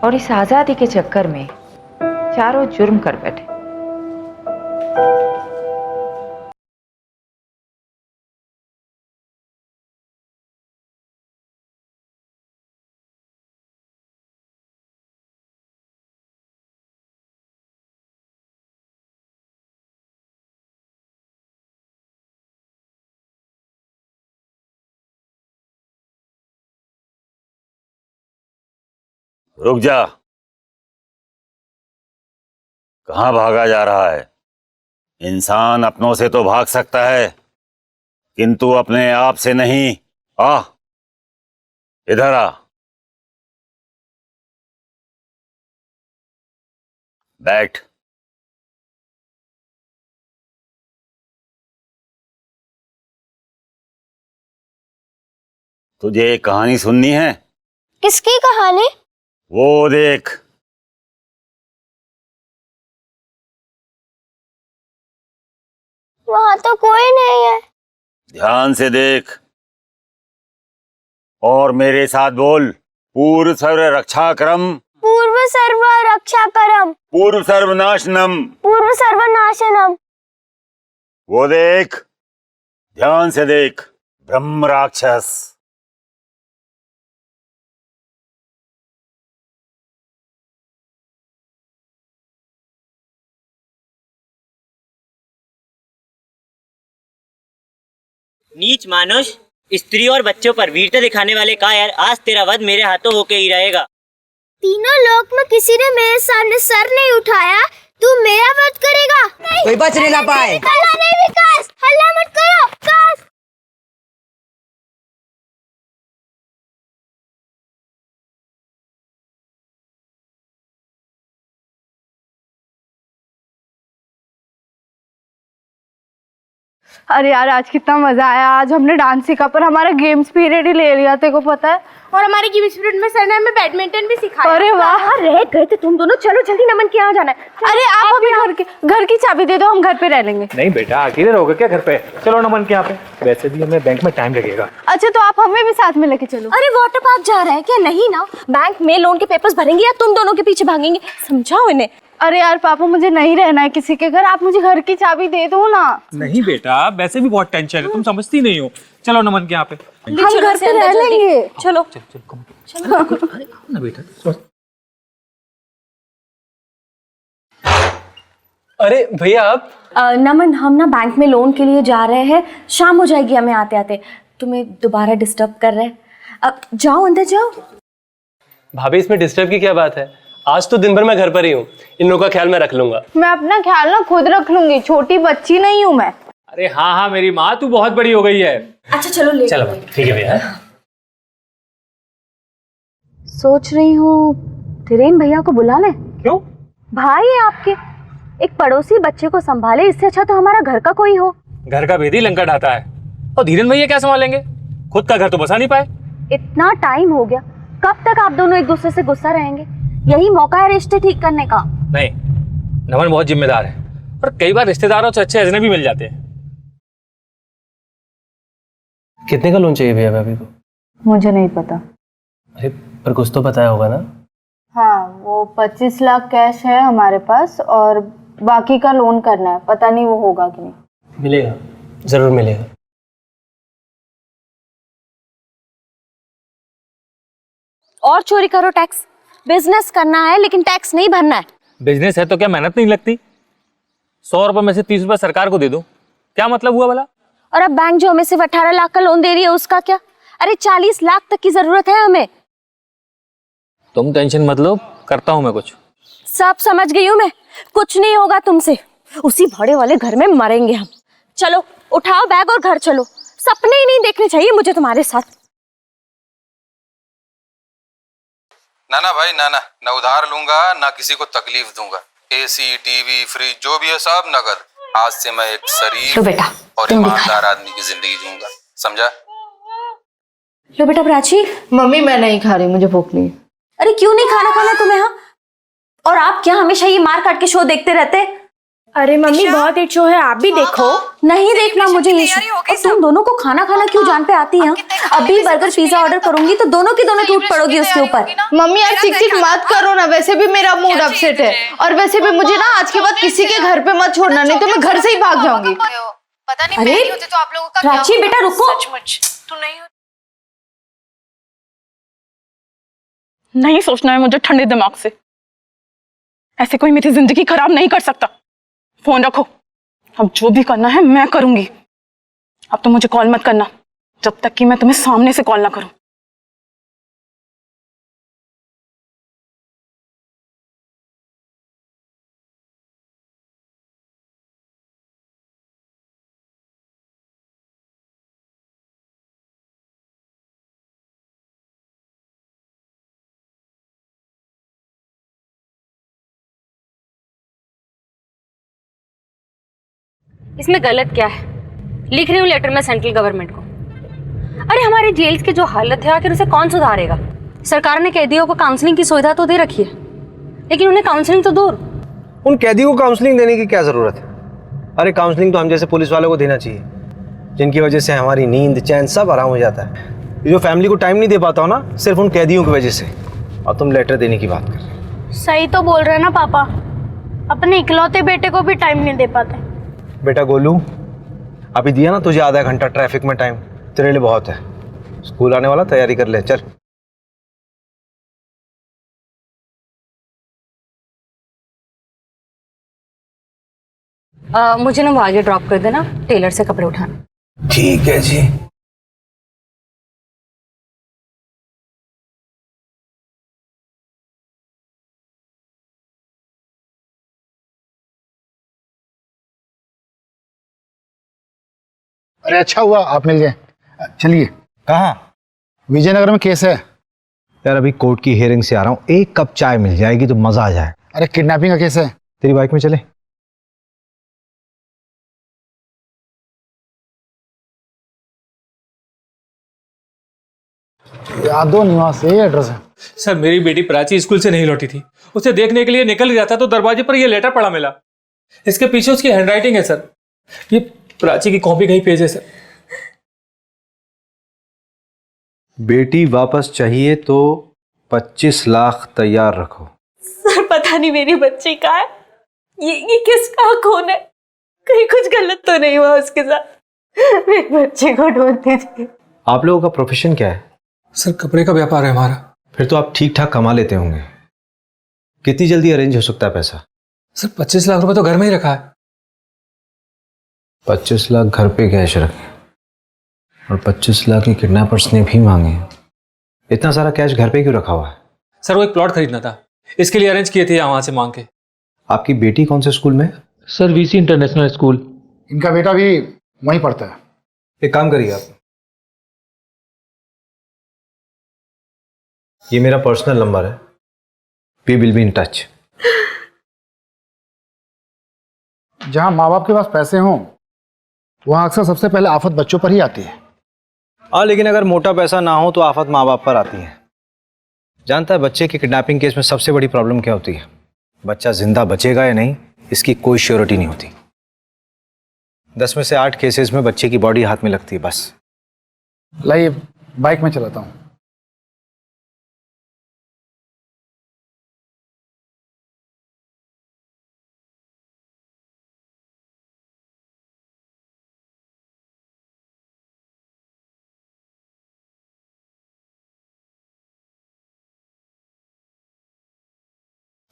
और इस आज़ादी के चक्कर में चारों जुर्म कर बैठे। रुक जा, कहां भागा जा रहा है? इंसान अपनों से तो भाग सकता है, किंतु अपने आप से नहीं। आ, इधर आ, बैठ। तुझे एक कहानी सुननी है? किसकी कहानी? वो देख, वहां तो कोई नहीं है। ध्यान से देख और मेरे साथ बोल। पूर्व सर्व रक्षा क्रम, पूर्व सर्व रक्षा करम, पूर्व सर्वनाशनम, पूर्व सर्वनाशनम। वो देख, ध्यान से देख, ब्रह्म राक्षस। नीच मानुष, स्त्री और बच्चों पर वीरता दिखाने वाले कायर, आज तेरा वध मेरे हाथों होके ही रहेगा। तीनों लोक में किसी ने मेरे सामने सर नहीं उठाया, तू मेरा वध करेगा? कोई बचने ना पाए। हल्ला नहीं विकास, हल्ला मत करो विकास। अरे यार आज कितना मजा आया। आज हमने डांस सीखा पर हमारा गेम्स पीरियड ही ले लिया, तेरे को पता है। और हमारे गेम्स पीरियड में सर ने हमें बैडमिंटन भी सिखाया। अरे वाह, रह गए थे तुम दोनों। चलो जल्दी, नमन के यहाँ जाना है। अरे आप अभी घर की चाबी दे दो, हम घर पे रह लेंगे। नहीं बेटा, अकेले रहोगे क्या घर पे? चलो नमन के यहाँ पे, वैसे भी हमें बैंक में टाइम लगेगा। अच्छा तो आप हमें भी साथ में लेके चलो। अरे वाटर पार्क जा रहा है क्या? नहीं ना, बैंक में लोन के पेपर्स भरेंगे या तुम दोनों के पीछे भागेंगे? समझाओ इन्हें। अरे यार पापा, मुझे नहीं रहना है किसी के घर, आप मुझे घर की चाबी दे दो ना। नहीं बेटा, वैसे भी बहुत टेंशन है, तुम समझती नहीं हो। चलो नमन के यहाँ पे, हम घर पे रह लेंगे। चलो ना बेटा। अरे भैया आप नमन, हम ना बैंक में लोन के लिए जा रहे हैं, शाम हो जाएगी हमें आते आते। तुम्हें दोबारा डिस्टर्ब कर रहे हैं, अब जाओ अंदर जाओ। भाभी इसमें डिस्टर्ब की क्या बात है? आज तो दिन भर मैं घर पर ही हूँ, इन लोगों का ख्याल मैं रख लूंगा। मैं अपना ख्याल ना खुद रख लूंगी, छोटी बच्ची नहीं हूँ मैं। अरे हाँ हाँ मेरी माँ, तू बहुत बड़ी हो गई है। अच्छा चलो ले चलो ठीक है भैया। सोच रही हूँ धीरेन भैया को बुला ले। क्यों? भाई है आपके, एक पड़ोसी बच्चे को संभाले, इससे अच्छा तो हमारा घर का कोई हो। घर का भेदी लंका ढाता है, और धीरेन भैया क्या संभालेंगे? खुद का घर तो बसा नहीं पाए। इतना टाइम हो गया, कब तक आप दोनों एक दूसरे से गुस्सा रहेंगे? यही मौका है रिश्ते ठीक करने का। नहीं, नमन बहुत जिम्मेदार है, और कई बार रिश्तेदारों से अच्छे अजनबी मिल जाते हैं। कितने का लोन चाहिए भैया भाभी को? मुझे नहीं पता। अरे पर कुछ तो बताया होगा ना? हाँ, वो 25 लाख कैश है हमारे पास और बाकी का लोन करना है, पता नहीं वो होगा कि नहीं। मिलेगा, जरूर मिलेगा। और चोरी करो टैक्स, बिजनेस करना है लेकिन टैक्स नहीं भरना है। बिजनेस है तो क्या मेहनत नहीं लगती? 100 रुपए में से 30 रुपए सरकार को दे दो, क्या मतलब हुआ भला? और अब बैंक जो हमें सिर्फ 18 लाख का लोन दे रही है उसका क्या? अरे 40 लाख तक की जरूरत है हमें। तुम टेंशन मत लो, करता हूं मैं कुछ। सब समझ गई हूँ मैं, कुछ नहीं होगा तुमसे, उसी भाड़े वाले घर में मरेंगे हम। चलो उठाओ बैग और घर चलो, सपने ही नहीं देखने चाहिए मुझे तुम्हारे साथ। ना ना भाई, ना ना, ना उधार लूंगा ना किसी को तकलीफ दूंगा। एसी, टीवी, फ्रिज जो भी है सब नगद। आज से मैं एक शरीफ लो बेटा, और ईमानदार आदमी की जिंदगी जीऊंगा, समझा? लो बेटा प्राची। मम्मी मैं नहीं खा रही, मुझे भूख नहीं। अरे क्यों नहीं खाना तुम्हें? हाँ, और आप क्या हमेशा ये मार काट के शो देखते रहते? अरे मम्मी बहुत हिट शो है, आप भी देखो। नहीं देखना मुझे ये शो। और तुम दोनों को खाना खाना क्यों जान पे आती है? अभी बर्गर पिज्जा ऑर्डर करूंगी तो दोनों की दोनों टूट पड़ोगी उसके ऊपर। मम्मी यार चिक चिक मत करो ना, वैसे भी मेरा मूड अपसेट है, और वैसे भी मुझे ना आज के बाद किसी के घर पे मत छोड़ना, नहीं तो मैं घर से ही भाग जाऊंगी। पता नहीं अरे मैं होती तो आप लोगों का क्या प्राची होता? बेटा रुको। सचमुच तू नहीं नहीं सोचना है मुझे ठंडे दिमाग से, ऐसे कोई मेरी जिंदगी खराब नहीं कर सकता। फोन रखो, अब जो भी करना है मैं करूंगी। अब तो मुझे कॉल मत करना जब तक कि मैं तुम्हें सामने से कॉल ना करूं। इसमें गलत क्या है? लिख रही हूँ लेटर में सेंट्रल गवर्नमेंट को। अरे हमारे जेल्स की जो हालत है आखिर उसे कौन सुधारेगा? सरकार ने कैदियों को काउंसलिंग की सुविधा तो दे रखी है, लेकिन उन्हें काउंसलिंग तो दूर। उन कैदियों को काउंसलिंग देने की क्या जरूरत है? अरे काउंसलिंग तो हम जैसे पुलिस वालों को देना चाहिए, जिनकी वजह से हमारी नींद चैन सब आराम हो जाता है। ये जो फैमिली को टाइम नहीं दे पाता हो ना, सिर्फ उन कैदियों की वजह से। और तुम लेटर देने की बात कर रहे हो। सही तो बोल रहे हैं ना पापा, अपने इकलौते बेटे को भी टाइम नहीं दे पाते। बेटा गोलू, अभी दिया ना तुझे आधा घंटा ट्रैफिक में टाइम, तेरे लिए बहुत है। स्कूल आने वाला, तैयारी कर ले, चल। मुझे ना वो आगे ड्रॉप कर देना, टेलर से कपड़े उठाना। ठीक है जी। अरे अच्छा हुआ आप मिल गए। चलिए। कहाँ? विजयनगर में केस है यार, अभी कोर्ट की हियरिंग से आ रहा हूँ, एक कप चाय मिल जाएगी तो मजा आ जाए। अरे किडनैपिंग का केस है। तेरी बाइक में चले। यादव निवास यही एड्रेस है। सर मेरी बेटी प्राची स्कूल से नहीं लौटी थी, उसे देखने के लिए निकल गया था तो दरवाजे पर यह लेटर पड़ा मिला। इसके पीछे उसकी हैंडराइटिंग है सर, ये प्राची की कॉपी कहीं पेज है सर। बेटी वापस चाहिए तो 25 लाख तैयार रखो। सर पता नहीं मेरी बच्ची कहाँ है, ये किसका खून है, कहीं कुछ गलत तो नहीं हुआ उसके साथ। मेरी बच्ची को ढूंढती थी। आप लोगों का प्रोफेशन क्या है? सर कपड़े का व्यापार है हमारा। फिर तो आप ठीक ठाक कमा लेते होंगे। कितनी जल्दी अरेंज हो सकता है पैसा? सर 25 लाख रुपए तो घर में ही रखा है। 25 लाख घर पे कैश रखे और 25 लाख ही किडनैपर्स ने भी मांगे। इतना सारा कैश घर पे क्यों रखा हुआ है? सर वो एक प्लॉट खरीदना था, इसके लिए अरेंज किए थे वहां से मांग के। आपकी बेटी कौन से स्कूल में? Sir VC international school. इनका बेटा भी वहीं पढ़ता है। एक काम करिए आप, ये मेरा पर्सनल नंबर है, we will be in touch. जहां माँ बाप के पास पैसे हों वहां अक्सर सबसे पहले आफत बच्चों पर ही आती है। हाँ, लेकिन अगर मोटा पैसा ना हो तो आफत माँ बाप पर आती है। जानता है बच्चे की किडनैपिंग केस में सबसे बड़ी प्रॉब्लम क्या होती है? बच्चा जिंदा बचेगा या नहीं इसकी कोई श्योरिटी नहीं होती। 10 में से 8 केसेस में बच्चे की बॉडी हाथ में लगती है बस। लाइए बाइक में चलाता हूँ।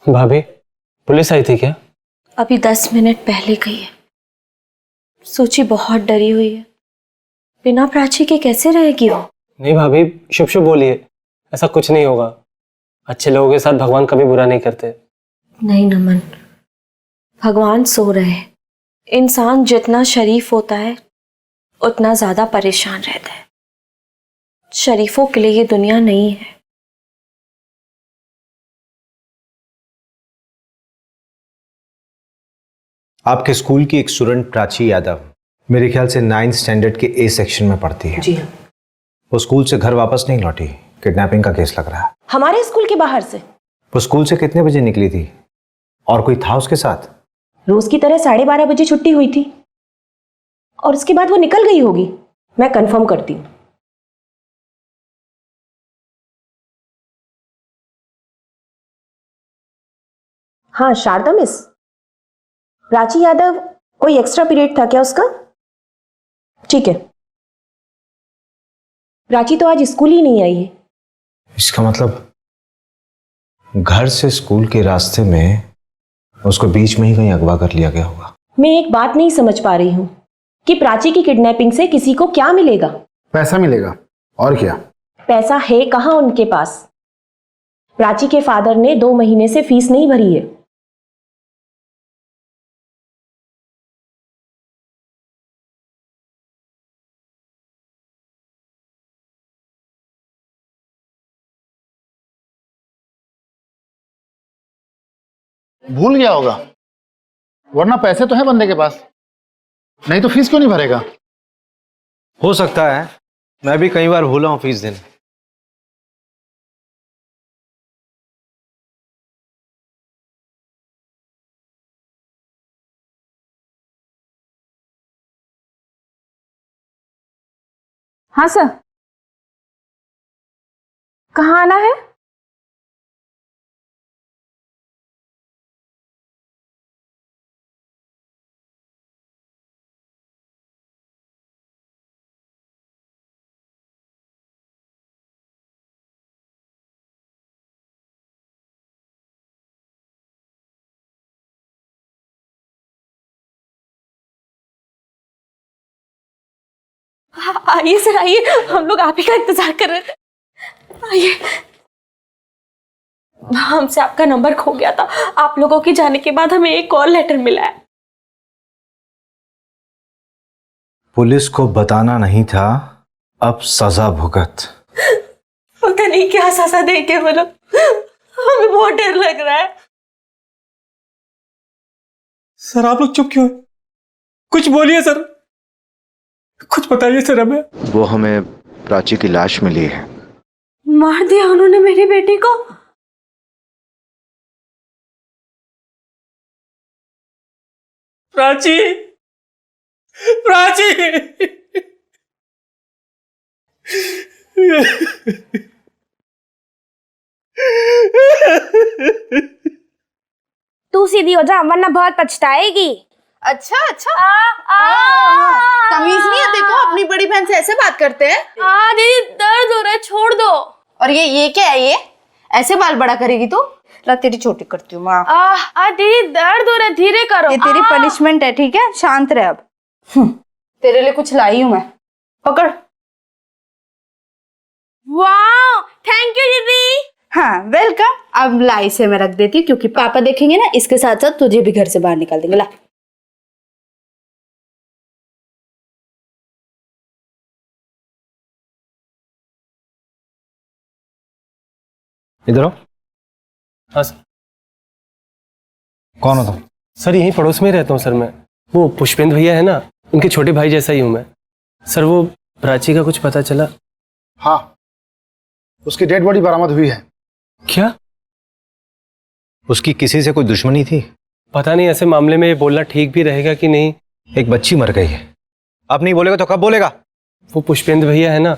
भाभी पुलिस आई थी क्या? अभी 10 मिनट पहले गई है। सोची बहुत डरी हुई है, बिना प्राची के कैसे रहेगी वो? नहीं भाभी, शुभ शुभ बोलिए, ऐसा कुछ नहीं होगा। अच्छे लोगों के साथ भगवान कभी बुरा नहीं करते। नहीं नमन, भगवान सो रहे हैं। इंसान जितना शरीफ होता है उतना ज्यादा परेशान रहता है। शरीफों के लिए ये दुनिया नहीं है। आपके स्कूल की एक स्टूडेंट प्राची यादव मेरे ख्याल से 9th स्टैंडर्ड के ए सेक्शन में पढ़ती है। जी हाँ। वो स्कूल से घर वापस नहीं लौटी, किडनैपिंग का केस लग रहा है। हमारे स्कूल के बाहर से? वो स्कूल से कितने बजे निकली थी और कोई था उसके साथ? रोज की तरह 12:30 बजे छुट्टी हुई थी और उसके बाद वो निकल गई होगी। मैं कंफर्म करती हूँ। हाँ शारदा मिस, प्राची यादव कोई एक्स्ट्रा पीरियड था क्या उसका? ठीक है। प्राची तो आज स्कूल ही नहीं आई है। इसका मतलब घर से स्कूल के रास्ते में उसको बीच में ही कहीं अगवा कर लिया गया होगा। मैं एक बात नहीं समझ पा रही हूं कि प्राची की किडनैपिंग से किसी को क्या मिलेगा? पैसा मिलेगा, और क्या? पैसा है कहां उनके पास? प्राची के फादर ने 2 महीने से फीस नहीं भरी है। भूल गया होगा, वरना पैसे तो है बंदे के पास, नहीं तो फीस क्यों नहीं भरेगा? हो सकता है, मैं भी कई बार भूला हूं फीस देने। हाँ सर, कहाँ आना है? आइए सर आइए, हम लोग आप ही का इंतजार कर रहे थे। आइए। हमसे आपका नंबर खो गया था, आप लोगों के जाने के बाद हमें एक कॉल लेटर मिला है। पुलिस को बताना नहीं था, अब सजा भुगत। पता नहीं क्या सजा देंगे वो लोग, हमें बहुत डर लग रहा है। सर आप लोग चुप क्यों? कुछ बोलिए सर, कुछ बताइए सर हमें। वो हमें प्राची की लाश मिली है। मार दिया उन्होंने मेरी बेटी को। प्राची, प्राची। तू सीधी हो जा वरना बहुत पछताएगी। अच्छा अच्छा तमीज नहीं है, देखो अपनी बड़ी बहन से ऐसे बात करते हैं। दीदी दर्द हो रहा है, छोड़ दो। और ये क्या है, ये ऐसे बाल बड़ा करेगी तू? ला तेरी छोटी करती हूँ माँ। दीदी दर्द हो रहा है, धीरे करो। ये तेरी पनिशमेंट है, ठीक है? शांत रह अब। तेरे लिए कुछ लाई हूँ मैं, पकड़। वाह थैंक यू दीदी। हाँ वेलकम। अब ला इसे मैं रख देती हूँ क्योंकि पापा देखेंगे ना, इसके साथ साथ तुझे भी घर से बाहर निकाल देंगे। ला इधर आओ। हाँ सर। कौन हो तुम? सर यहीं पड़ोस में ही रहता हूँ सर मैं। वो पुष्पेंद्र भैया है ना, उनके छोटे भाई जैसा ही हूँ मैं। सर वो प्राची का कुछ पता चला? हाँ, उसकी डेड बॉडी बरामद हुई है। क्या? उसकी किसी से कोई दुश्मनी थी? पता नहीं, ऐसे मामले में ये बोलना ठीक भी रहेगा कि नहीं। एक बच्ची मर गई है, अब नहीं बोलेगा तो कब बोलेगा? वो पुष्पेंद्र भैया है ना,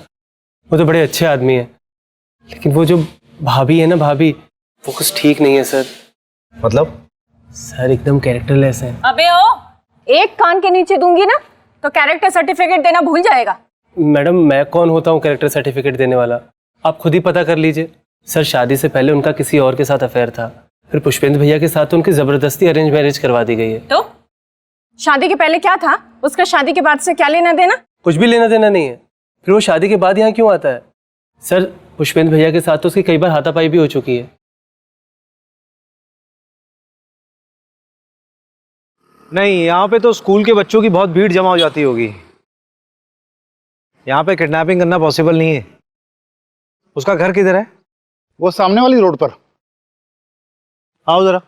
वो तो बड़े अच्छे आदमी है, लेकिन वो जो भाभी है ना, भाभी, वो कुछ ठीक नहीं है सर। मतलब? सर एकदम कैरेक्टरलेस है। अबे ओ, एक कान के नीचे दूंगी ना तो कैरेक्टर सर्टिफिकेट देना भूल जाएगा। मैडम मैं कौन होता हूँ कैरेक्टर सर्टिफिकेट देने वाला? आप खुद ही पता कर लीजिए। सर शादी से पहले उनका किसी और के साथ अफेयर था, फिर पुष्पेंद्र भैया के साथ तो उनकी जबरदस्ती अरेंज मैरिज करवा दी गई है। तो शादी के पहले क्या था, उसका शादी के बाद से क्या लेना देना? कुछ भी लेना देना नहीं है। फिर वो शादी के बाद यहाँ क्यों आता है? सर पुष्पेंद्र भैया के साथ तो उसकी कई बार हाथापाई भी हो चुकी है। नहीं, यहाँ पे तो स्कूल के बच्चों की बहुत भीड़ जमा हो जाती होगी। यहाँ पे किडनैपिंग करना पॉसिबल नहीं है। उसका घर किधर है? वो सामने वाली रोड पर। आओ जरा।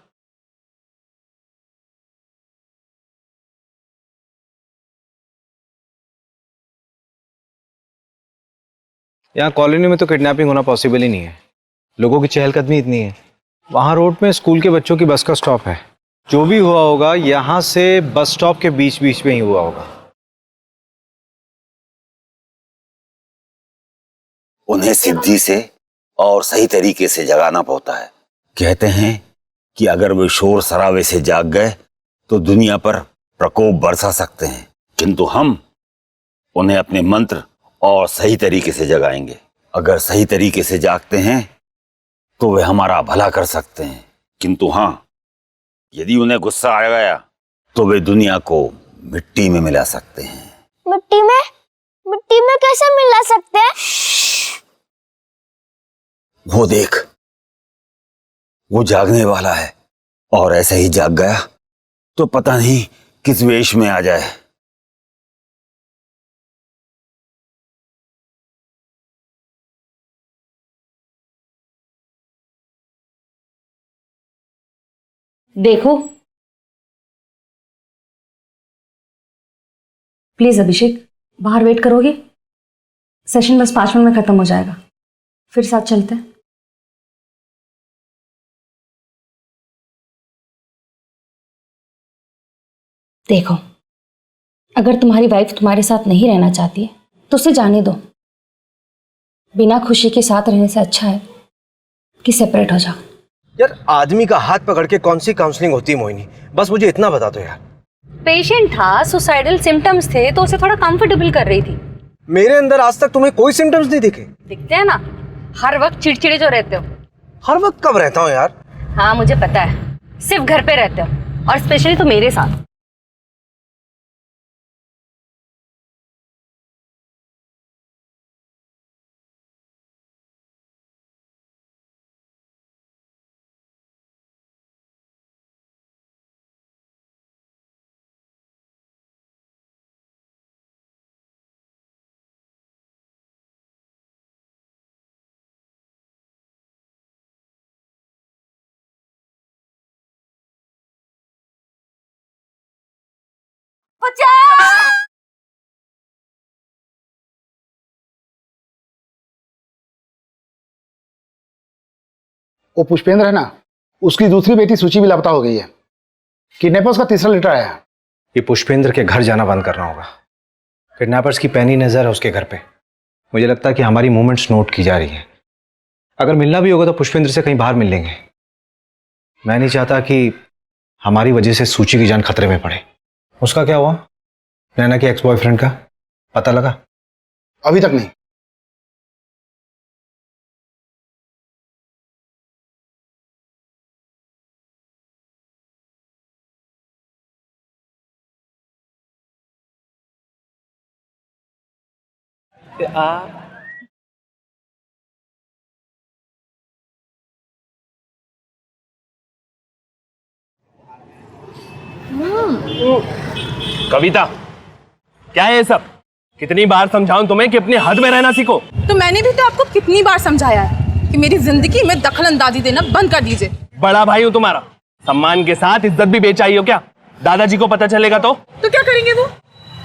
यहाँ कॉलोनी में तो किडनैपिंग होना पॉसिबल ही नहीं है, लोगों की चहलकदमी इतनी है। वहां रोड में स्कूल के बच्चों की बस का स्टॉप है। जो भी हुआ होगा यहाँ से बस स्टॉप के बीच बीच में ही हुआ होगा। उन्हें सिद्धि से और सही तरीके से जगाना पड़ता है। कहते हैं कि अगर वे शोर शराबे से जाग गए तो दुनिया पर प्रकोप बरसा सकते हैं, किंतु हम उन्हें अपने मंत्र और सही तरीके से जगाएंगे। अगर सही तरीके से जागते हैं तो वे हमारा भला कर सकते हैं, किंतु हाँ, यदि उन्हें गुस्सा आ गया तो वे दुनिया को मिट्टी में मिला सकते हैं। मिट्टी में कैसे मिला सकते हैं? वो देख, वो जागने वाला है, और ऐसे ही जाग गया तो पता नहीं किस वेश में आ जाए। देखो प्लीज अभिषेक, बाहर वेट करोगे? सेशन बस 5 मिनट में खत्म हो जाएगा, फिर साथ चलते हैं। देखो, अगर तुम्हारी वाइफ तुम्हारे साथ नहीं रहना चाहती है तो उसे जाने दो। बिना खुशी के साथ रहने से अच्छा है कि सेपरेट हो जाओ। यार आदमी का हाथ पकड़ के कौन सी काउंसलिंग होती है मोहिनी? बस मुझे इतना बता दो यार। पेशेंट था, सुसाइडल सिम्टम्स थे, तो उसे थोड़ा कंफर्टेबल कर रही थी। मेरे अंदर आज तक तुम्हें कोई सिम्टम्स नहीं दिखे? दिखते हैं ना, हर वक्त चिड़चिड़े जो रहते हो। हर वक्त कब रहता हूँ यार? हाँ मुझे पता है, सिर्फ घर पे रहते हो, और स्पेशली तो मेरे साथ। बचाओ! वो पुष्पेंद्र है ना, उसकी दूसरी बेटी सूची भी लापता हो गई है। किडनैपर्स का तीसरा लेटर आया है। ये पुष्पेंद्र के घर जाना बंद करना होगा। किडनैपर्स की पैनी नजर है उसके घर पे। मुझे लगता है कि हमारी मूवमेंट्स नोट की जा रही है। अगर मिलना भी होगा तो पुष्पेंद्र से कहीं बाहर मिल लेंगे। मैं नहीं चाहता कि हमारी वजह से सूची की जान खतरे में पड़े। उसका क्या हुआ? नैना के एक्स बॉयफ्रेंड का पता लगा? अभी तक नहीं। कविता, क्या है ये सब? कितनी बार समझाऊं तुम्हें कि अपने हद में रहना सीखो। तो मैंने भी तो आपको कितनी बार समझाया है कि मेरी जिंदगी में दखल अंदाजी देना बंद कर दीजिए। बड़ा भाई हूं तुम्हारा, सम्मान के साथ इज्जत भी बेचाई हो क्या? दादाजी को पता चलेगा तो क्या करेंगे वो?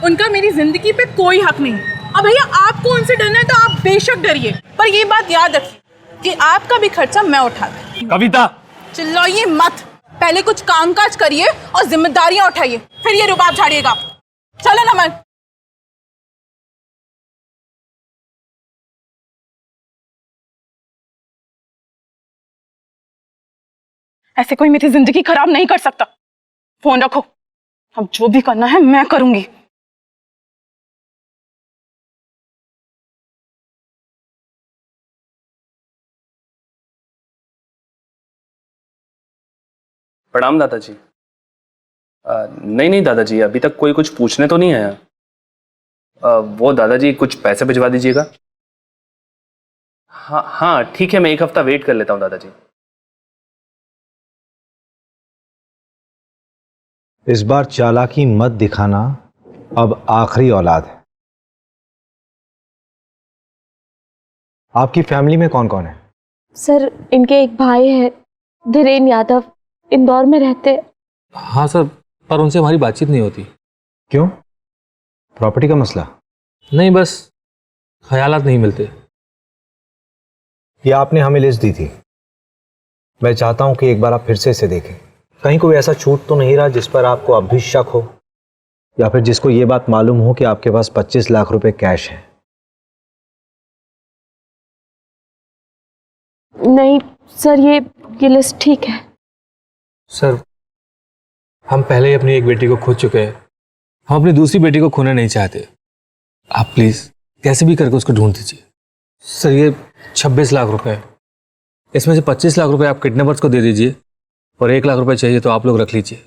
उनका मेरी जिंदगी पे कोई हक नहीं। अब भैया आपको उनसे डरना है तो आप बेशक डरिए, पर ये बात याद रखिए कि आपका भी खर्चा मैं उठाऊंगी। कविता, चिल्लाइए मत, पहले कुछ कामकाज करिए और जिम्मेदारियां उठाइए, फिर ये रुबाब झाड़िएगा। चलो नमन। ऐसे कोई मेरी जिंदगी खराब नहीं कर सकता। फोन रखो, अब जो भी करना है मैं करूंगी। प्रणाम दादाजी। नहीं दादाजी, अभी तक कोई कुछ पूछने तो नहीं आया। वो दादाजी कुछ पैसे भिजवा दीजिएगा। हाँ ठीक है, मैं एक हफ्ता वेट कर लेता हूँ दादाजी। इस बार चालाकी मत दिखाना, अब आखिरी औलाद है। आपकी फैमिली में कौन कौन है? सर, इनके एक भाई है धीरेन यादव, इंदौर में रहते। हाँ सर, पर उनसे हमारी बातचीत नहीं होती। क्यों? प्रॉपर्टी का मसला? नहीं, बस ख्यालात नहीं मिलते। ये आपने हमें लिस्ट दी थी। मैं चाहता हूं कि एक बार आप फिर से इसे देखें। कहीं कोई ऐसा छूट तो नहीं रहा जिस पर आपको अब भी शक हो, या फिर जिसको ये बात मालूम हो कि आपके पास 25 लाख रुपए कैश है। नहीं सर, ये लिस्ट ठीक है। सर, हम पहले ही अपनी एक बेटी को खो चुके हैं, हम अपनी दूसरी बेटी को खोना नहीं चाहते। आप प्लीज कैसे भी करके उसको ढूंढ दीजिए। सर, ये 26 लाख रुपए है, इसमें से 25 लाख रुपए आप किडनैपर्स को दे दीजिए और 1 लाख रुपए चाहिए तो आप लोग रख लीजिए।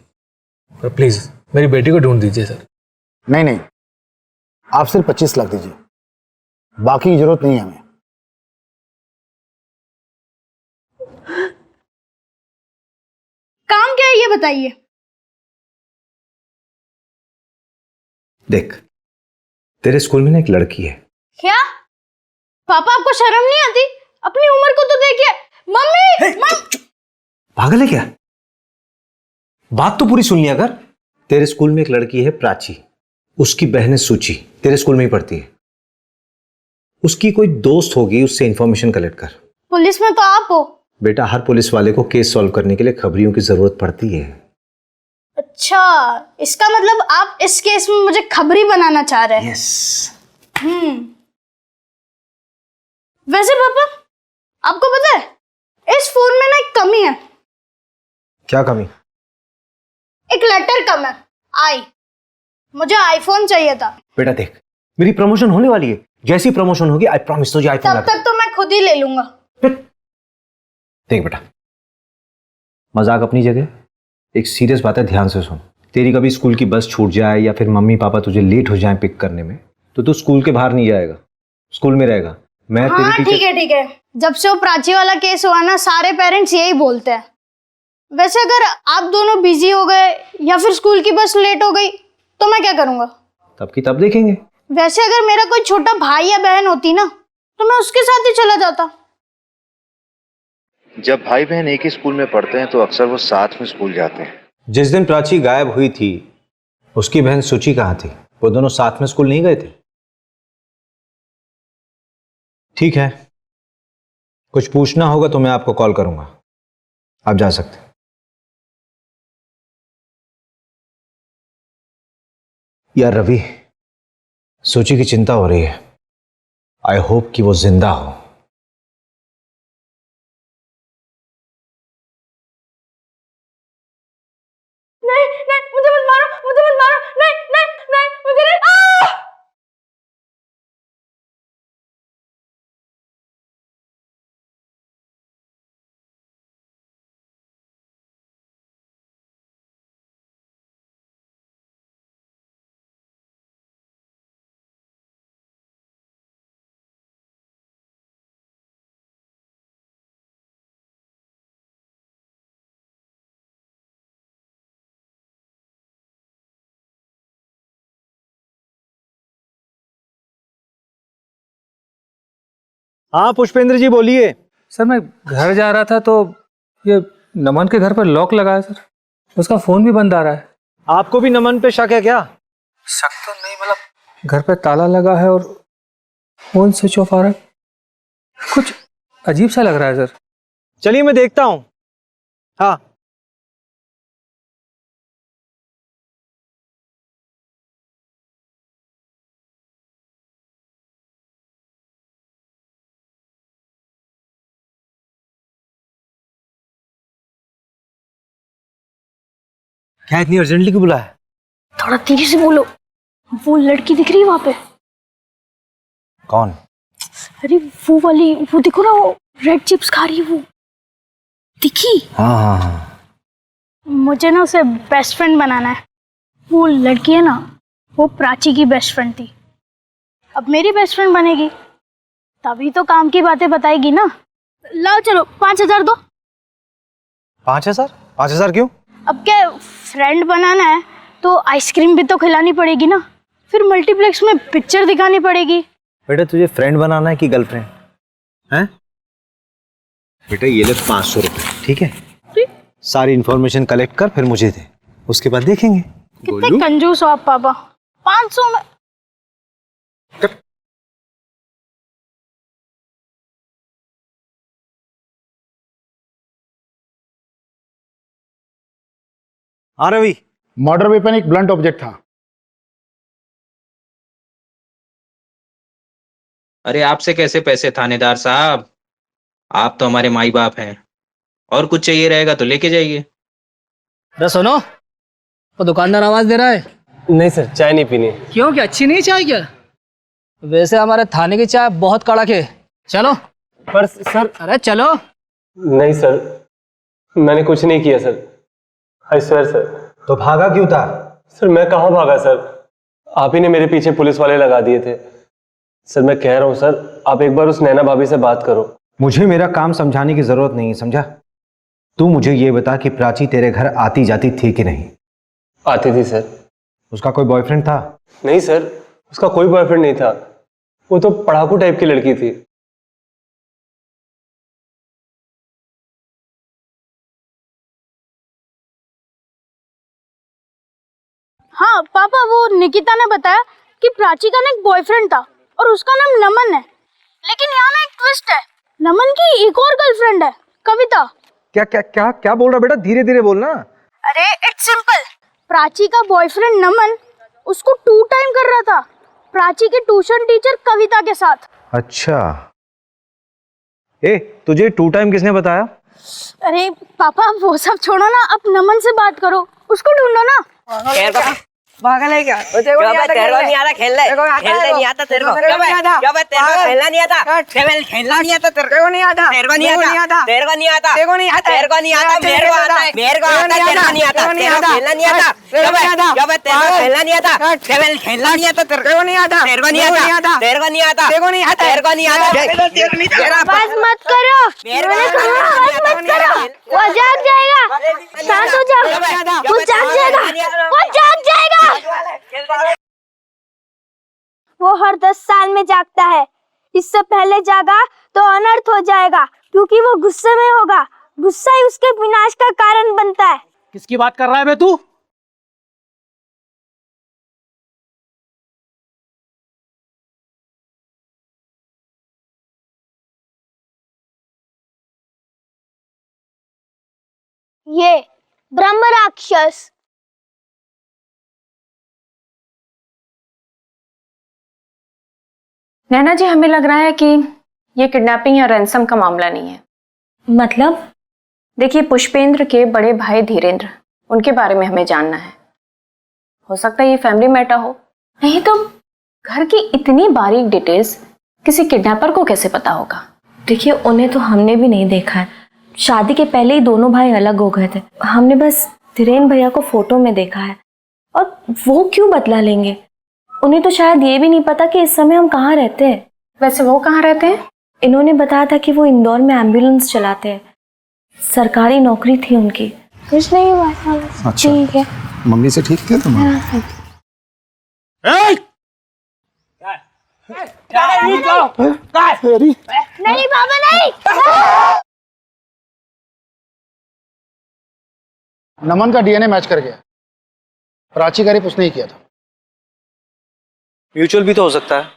पर प्लीज मेरी बेटी को ढूंढ दीजिए सर। नहीं, आप सिर्फ 25 लाख दीजिए, बाकी की जरूरत नहीं है हमें। काम क्या है ये बताइए। देख, तेरे स्कूल में ना एक लड़की है। क्या पापा, आपको शर्म नहीं आती? अपनी उम्र को तो देखिए। मम्मी पागल है क्या? बात तो पूरी सुन लिया कर। तेरे स्कूल में एक लड़की है प्राची, उसकी बहन है सूची, तेरे स्कूल में ही पढ़ती है। उसकी कोई दोस्त होगी, उससे इंफॉर्मेशन कलेक्ट कर। पुलिस में तो आप हो। बेटा, हर पुलिस वाले को केस सॉल्व करने के लिए खबरियों की जरूरत पड़ती है। अच्छा, इसका मतलब आप इस केस में मुझे खबरी बनाना चाह रहे हैं। यस। वैसे पापा, आपको पता है इस फोन में ना एक कमी है। क्या कमी? एक लेटर कम है, आई। मुझे आईफोन चाहिए था। बेटा देख, मेरी प्रमोशन होने वाली है, जैसी प्रमोशन होगी आई प्रॉमिस तुझे आईफोन तब तक तो मैं खुद ही ले लूंगा। देख बेटा, मजाक अपनी जगह, एक सीरियस बात है, ध्यान से सुन। तेरी कभी स्कूल की बस छूट जाए या फिर मम्मी पापा तुझे लेट हो जाए पिक करने में, तो तू स्कूल के बाहर नहीं जाएगा, स्कूल में रहेगा। मैं हाँ, ठीक है। जब से वो प्राची वाला केस हुआ ना, सारे पेरेंट्स यही बोलते हैं। वैसे अगर आप दोनों बिजी हो गए या फिर स्कूल की बस लेट हो गई तो मैं क्या करूंगा? तब की तब देखेंगे। वैसे अगर मेरा कोई छोटा भाई या बहन होती ना तो मैं उसके साथ ही चला जाता। जब भाई बहन एक ही स्कूल में पढ़ते हैं तो अक्सर वो साथ में स्कूल जाते हैं। जिस दिन प्राची गायब हुई थी, उसकी बहन सुची कहाँ थी? वो दोनों साथ में स्कूल नहीं गए थे? ठीक है, कुछ पूछना होगा तो मैं आपको कॉल करूंगा। आप जा सकते हैं। यार रवि, सोची की चिंता हो रही है। आई होप कि वो जिंदा हो। नहीं नहीं, मुझे मत मारो, मुझे मत मारो, नहीं नहीं नहीं, मुझे नहीं। हाँ पुष्पेंद्र जी बोलिए। सर मैं घर जा रहा था तो ये नमन के घर पर लॉक लगा है सर, उसका फोन भी बंद आ रहा है। आपको भी नमन पे शक है क्या? शक तो नहीं, मतलब घर पे ताला लगा है और फोन स्विच ऑफ आ रहा है, कुछ अजीब सा लग रहा है सर। चलिए मैं देखता हूं। हाँ क्या इतनी अर्जेंटली क्यों बुलाया? थोड़ा तेजी से बोलो, वो लड़की दिख रही है वहां पे। कौन? अरे वो वाली, वो देखो ना, वो रेड चिप्स खा रही है, वो दिखी? हाँ हाँ हाँ। मुझे ना उसे बेस्ट फ्रेंड बनाना है। वो लड़की है ना, वो प्राची की बेस्ट फ्रेंड थी, अब मेरी बेस्ट फ्रेंड बनेगी, तभी तो काम की बातें बताएगी ना। लाओ चलो, 5,000 दो। 5,000? 5,000 क्यों? अब क्या फ्रेंड बनाना है तो आइसक्रीम भी तो खिलानी पड़ेगी ना, फिर मल्टीप्लेक्स में पिक्चर दिखानी पड़ेगी। बेटा तुझे फ्रेंड बनाना है कि गर्लफ्रेंड हैं? बेटा ये ले 500 रुपए, ठीक है? सारी इंफॉर्मेशन कलेक्ट कर फिर मुझे दे, उसके बाद देखेंगे। कितने कंजूस हो आप पापा, 500 में। हाँ रवि। मर्डर वेपन एक ब्लंट ऑब्जेक्ट था। अरे आपसे कैसे पैसे थानेदार साहब, आप तो हमारे माई बाप हैं, और कुछ चाहिए रहेगा तो लेके जाइए। अरे सुनो, वो दुकानदार आवाज दे रहा है। नहीं सर, चाय नहीं पीनी। क्यों, क्या अच्छी नहीं चाय क्या? वैसे हमारे थाने की चाय बहुत कड़क है, चलो। पर सर। अरे चलो। नहीं सर, मैंने कुछ नहीं किया सर, आई स्वेयर सर। तो भागा क्यों था? सर मैं कहाँ भागा सर, आप ही ने मेरे पीछे पुलिस वाले लगा दिए थे। सर मैं कह रहा हूँ सर, आप एक बार उस नैना भाभी से बात करो। मुझे मेरा काम समझाने की जरूरत नहीं है, समझा? तू मुझे ये बता कि प्राची तेरे घर आती जाती थी कि नहीं? आती थी सर। उसका कोई बॉयफ्रेंड था? नहीं सर, उसका कोई बॉयफ्रेंड नहीं था, वो तो पढ़ाकू टाइप की लड़की थी। हाँ पापा, वो निकिता ने बताया कि प्राची का ना एक बॉयफ्रेंड था और उसका नाम नमन है, लेकिन यहाँ ना एक ट्विस्ट है, नमन की एक और गर्लफ्रेंड है, कविता। क्या क्या क्या क्या बोल रहा बेटा? धीरे धीरे बोलना। अरे इट्स सिंपल, प्राची का बॉयफ्रेंड नमन उसको 2 टाइम कर रहा था प्राची के ट्यूशन टीचर कविता के साथ। अच्छा, ए तुझे 2 टाइम किसने बताया? अरे पापा वो सब छोड़ो ना, अब नमन से बात करो, उसको ढूंढो ना। पागल है क्या? तेरे को नहीं आता खेलने, खेलने नहीं आता तेरे को, तेरे को खेलना नहीं आता, खेलना नहीं आता तेरे को, नहीं आता, तेरे को नहीं आता, तेरे को नहीं आता, तेरे को नहीं आता, तेरे को नहीं आता, मेरे को आता है, मेरे को आता है, तेरे को नहीं आता, तेरे को खेलना नहीं आता, तेरे को खेलना नहीं आता, खेलना नहीं आता तेरे को, नहीं आता, तेरे को नहीं आता, तेरे को नहीं आता, तेरे को नहीं आता, तेरे को नहीं आता। बस मत करो, बस मत करो, वो जाग जाएगा, शांत हो जाओ, वो जाग जाएगा, वो जाग जाएगा। वो हर 10 साल में जागता है, इससे पहले जागा तो अनर्थ हो जाएगा, क्योंकि वो गुस्से में होगा, गुस्सा ही उसके विनाश का कारण बनता है। किसकी बात कर रहा है बे तू? ये ब्रह्म राक्षस। नैना जी, हमें लग रहा है कि ये किडनैपिंग या रैंसम का मामला नहीं है। मतलब? देखिए, पुष्पेंद्र के बड़े भाई धीरेन्द्र, उनके बारे में हमें जानना है। हो सकता है ये फैमिली मैटर हो। नहीं तो घर की इतनी बारीक डिटेल्स किसी किडनैपर को कैसे पता होगा? देखिए, उन्हें तो हमने भी नहीं देखा है। शादी के पहले ही दोनों भाई अलग हो गए थे। हमने बस धीरेन्द्र भैया को फोटो में देखा है। और वो क्यों बदला लेंगे? उन्हें तो शायद ये भी नहीं पता कि इस समय हम कहाँ रहते हैं। वैसे वो कहाँ रहते हैं? इन्होंने बताया था कि वो इंदौर में एम्बुलेंस चलाते हैं। सरकारी नौकरी थी उनकी। कुछ नहीं हुआ। अच्छा। ठीक है। मम्मी से ठीक थे तुम? नहीं पापा नहीं। नमन का डीएनए मैच कर गया। प्राची का रेप उसने ही किया था। म्यूचुअल भी तो हो सकता है,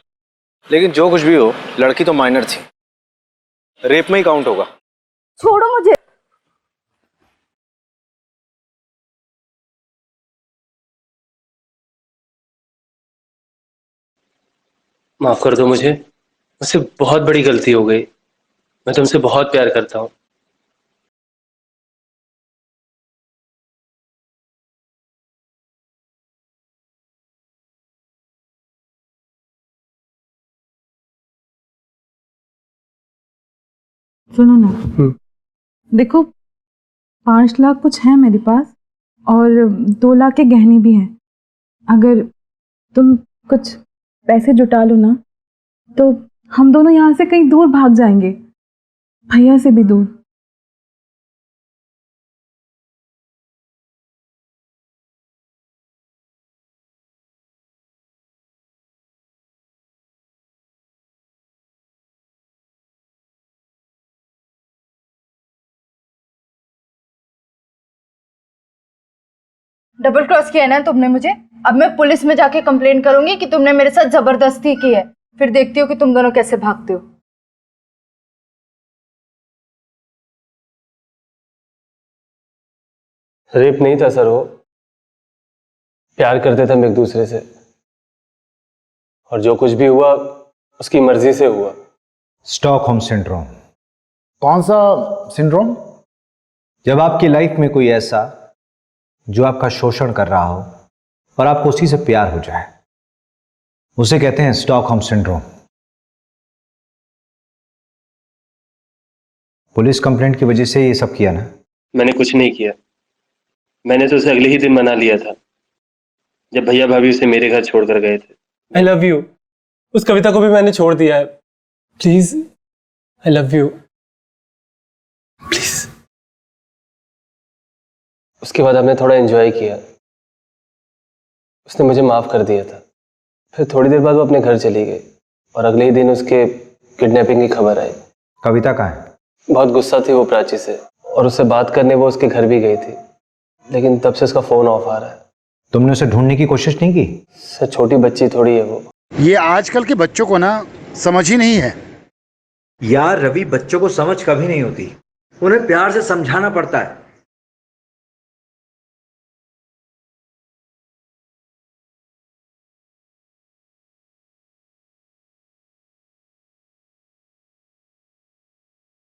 लेकिन जो कुछ भी हो, लड़की तो माइनर थी, रेप में ही काउंट होगा। छोड़ो मुझे। माफ कर दो मुझे, मुझसे बहुत बड़ी गलती हो गई। मैं तुमसे बहुत प्यार करता हूँ। सुनो ना, देखो 5 लाख कुछ है मेरे पास और 2 लाख के गहने भी हैं। अगर तुम कुछ पैसे जुटा लो ना तो हम दोनों यहाँ से कहीं दूर भाग जाएंगे, भैया से भी दूर। डबल क्रॉस किया है ना तुमने मुझे। अब मैं पुलिस में जाके कंप्लेन करूंगी कि तुमने मेरे साथ जबरदस्ती की है। फिर देखती हो कि तुम दोनों कैसे भागते हो। रेप नहीं था सर, वो प्यार करते थे हम एक दूसरे से, और जो कुछ भी हुआ उसकी मर्जी से हुआ। Stockholm syndrome. कौन सा सिंड्रोम? जब आपकी लाइफ में कोई ऐसा जो आपका शोषण कर रहा हो और आपको उसी से प्यार हो जाए, उसे कहते हैं स्टॉकहोम सिंड्रोम। पुलिस कंप्लेंट की वजह से ये सब किया ना? मैंने कुछ नहीं किया। मैंने तो उसे अगले ही दिन मना लिया था जब भैया भाभी उसे मेरे घर छोड़कर गए थे। I love you. उस कविता को भी मैंने छोड़ दिया है। Please, I love you, please. उसके बाद हमने थोड़ा एंजॉय किया। उसने मुझे माफ कर दिया था। फिर थोड़ी देर बाद वो अपने घर चली गई और अगले ही दिन उसके किडनैपिंग की खबर आई। कविता कहाँ है? बहुत गुस्सा थी वो प्राची से, और उससे बात करने वो उसके घर भी गई थी, लेकिन तब से उसका फोन ऑफ आ रहा है। तुमने उसे ढूंढने की कोशिश नहीं की? सर, छोटी बच्ची थोड़ी है वो। ये आजकल के बच्चों को ना समझ ही नहीं है। यार रवि, बच्चों को समझ कभी नहीं होती, उन्हें प्यार से समझाना पड़ता है।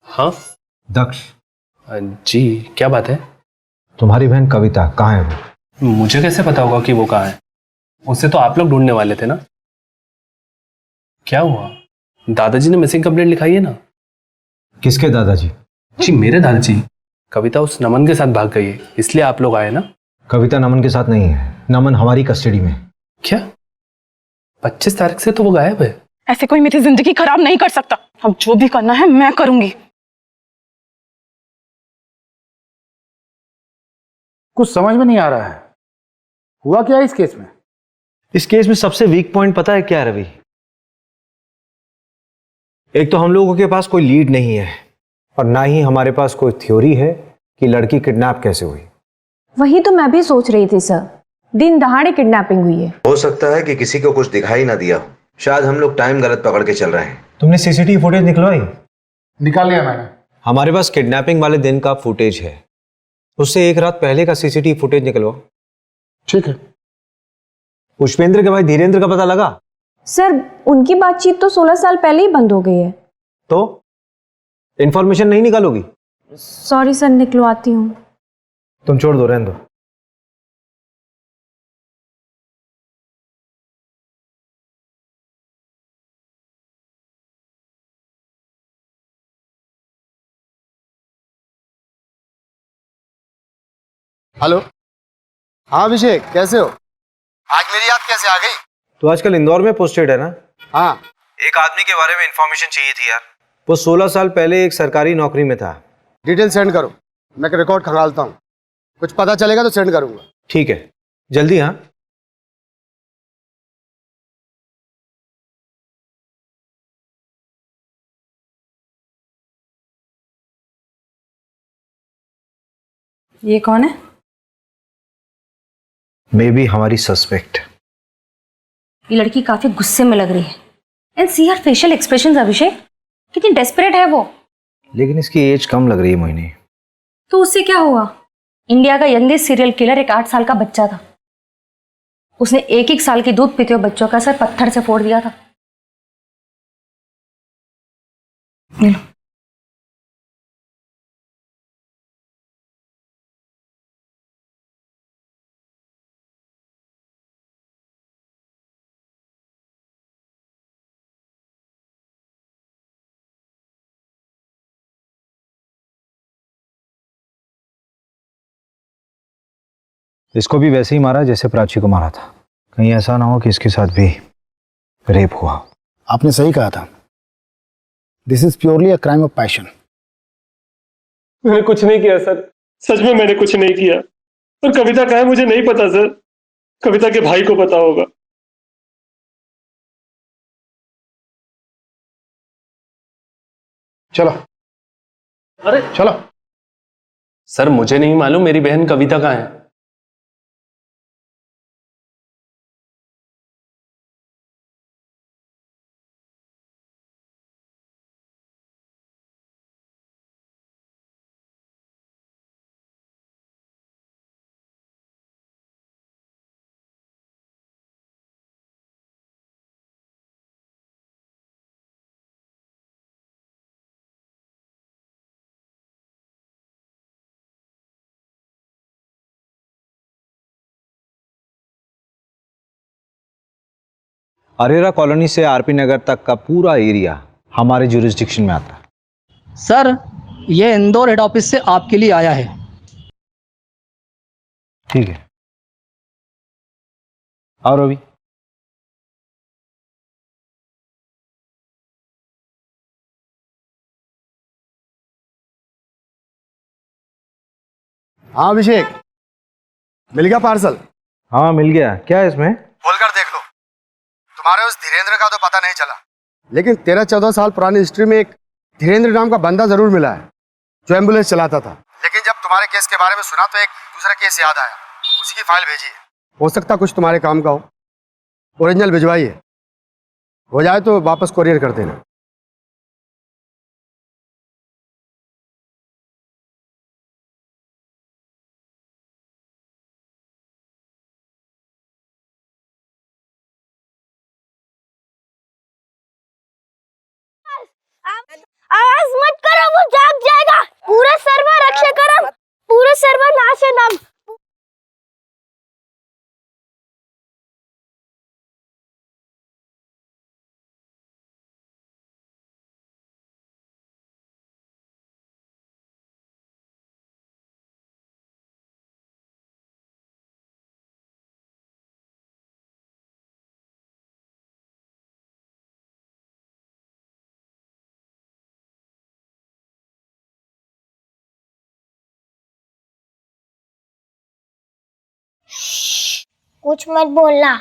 हाँ दक्ष जी, क्या बात है? तुम्हारी बहन कविता कहाँ है वो? मुझे कैसे पता होगा कि वो कहाँ है? उसे तो आप लोग ढूंढने वाले थे ना। क्या हुआ? दादाजी ने मिसिंग कंप्लेंट लिखाई है ना। किसके दादाजी? जी, मेरे दादाजी। कविता उस नमन के साथ भाग गई है, इसलिए आप लोग आए ना। कविता नमन के साथ नहीं है, नमन हमारी कस्टडी में। क्या? 25 तारीख से तो वो गायब है। ऐसे कोई मेरी जिंदगी खराब नहीं कर सकता। अब जो भी करना है मैं करूंगी। कुछ समझ में नहीं आ रहा है, हुआ क्या है इस केस में? इस केस में सबसे वीक पॉइंट पता है क्या है रवि? एक तो हम लोगों के पास कोई लीड नहीं है और ना ही हमारे पास कोई थ्योरी है कि लड़की किडनैप कैसे हुई। वही तो मैं भी सोच रही थी सर, दिन दहाड़े किडनैपिंग हुई है। हो सकता है कि किसी को कुछ दिखाई ना दिया हो, शायद हम लोग टाइम गलत पकड़ के चल रहे हैं। तुमने सीसीटीवी फुटेज निकलवाई? निकाल लिया मैंने। हमारे पास किडनैपिंग वाले दिन का फुटेज है, उससे एक रात पहले का सीसीटीवी फुटेज निकलवाओ। ठीक है। पुष्पेंद्र के भाई धीरेन्द्र का पता लगा? सर उनकी बातचीत तो 16 साल पहले ही बंद हो गई है। तो इंफॉर्मेशन नहीं निकालोगी? सॉरी सर, निकलवाती हूँ। तुम छोड़ दो, रहने दो। हेलो। हाँ अभिषेक, कैसे हो? आज मेरी याद कैसे आ गई? तो आजकल इंदौर में पोस्टेड है ना? हाँ। एक आदमी के बारे में इंफॉर्मेशन चाहिए थी यार। वो 16 साल पहले एक सरकारी नौकरी में था। डिटेल सेंड करो, मैं रिकॉर्ड खंगालता हूँ। कुछ पता चलेगा तो सेंड करूंगा। ठीक है, जल्दी। हाँ, ये कौन है? मे बी हमारी सस्पेक्ट। ये लड़की काफी गुस्से में लग रही है। And see her facial expressions Abhishek, कितनी डेस्परेट है वो। लेकिन इसकी एज कम लग रही है मोहिनी। तो उससे क्या हुआ? इंडिया का यंगेस्ट सीरियल किलर एक 8 साल का बच्चा था। उसने 1-1 साल के दूध पीते हुए बच्चों का सर पत्थर से फोड़ दिया था। ले लो। इसको भी वैसे ही मारा जैसे प्राची को मारा था। कहीं ऐसा ना हो कि इसके साथ भी रेप हुआ। आपने सही कहा था, this is purely a crime of passion. मैंने कुछ नहीं किया सर, सच में मैंने कुछ नहीं किया। और कविता कहाँ है मुझे नहीं पता सर, कविता के भाई को पता होगा। चलो। अरे चलो। सर मुझे नहीं मालूम मेरी बहन कविता कहाँ है। अरेरा कॉलोनी से आरपी नगर तक का पूरा एरिया हमारे जुरिस्डिक्शन में आता है। सर ये इंदौर हेड ऑफिस से आपके लिए आया है। ठीक है, और अभी हाँ अभिषेक, मिल गया पार्सल? हाँ मिल गया। क्या है इसमें? खोलकर देख लो। तुम्हारे उस धीरेन्द्र का तो पता नहीं चला, लेकिन 13-14 साल पुरानी हिस्ट्री में एक धीरेन्द्र नाम का बंदा जरूर मिला है जो एम्बुलेंस चलाता था। लेकिन जब तुम्हारे केस के बारे में सुना तो एक दूसरा केस याद आया, उसी की फाइल भेजी है। हो सकता कुछ तुम्हारे काम का हो। ओरिजिनल भिजवाइए, हो जाए तो वापस कोरियर कर देना। आवाज मत करो, वो जाग जाएगा। पूरा सर्वर रक्षा करो, पूरा सर्वर नाश है नाम। कुछ मत बोलना,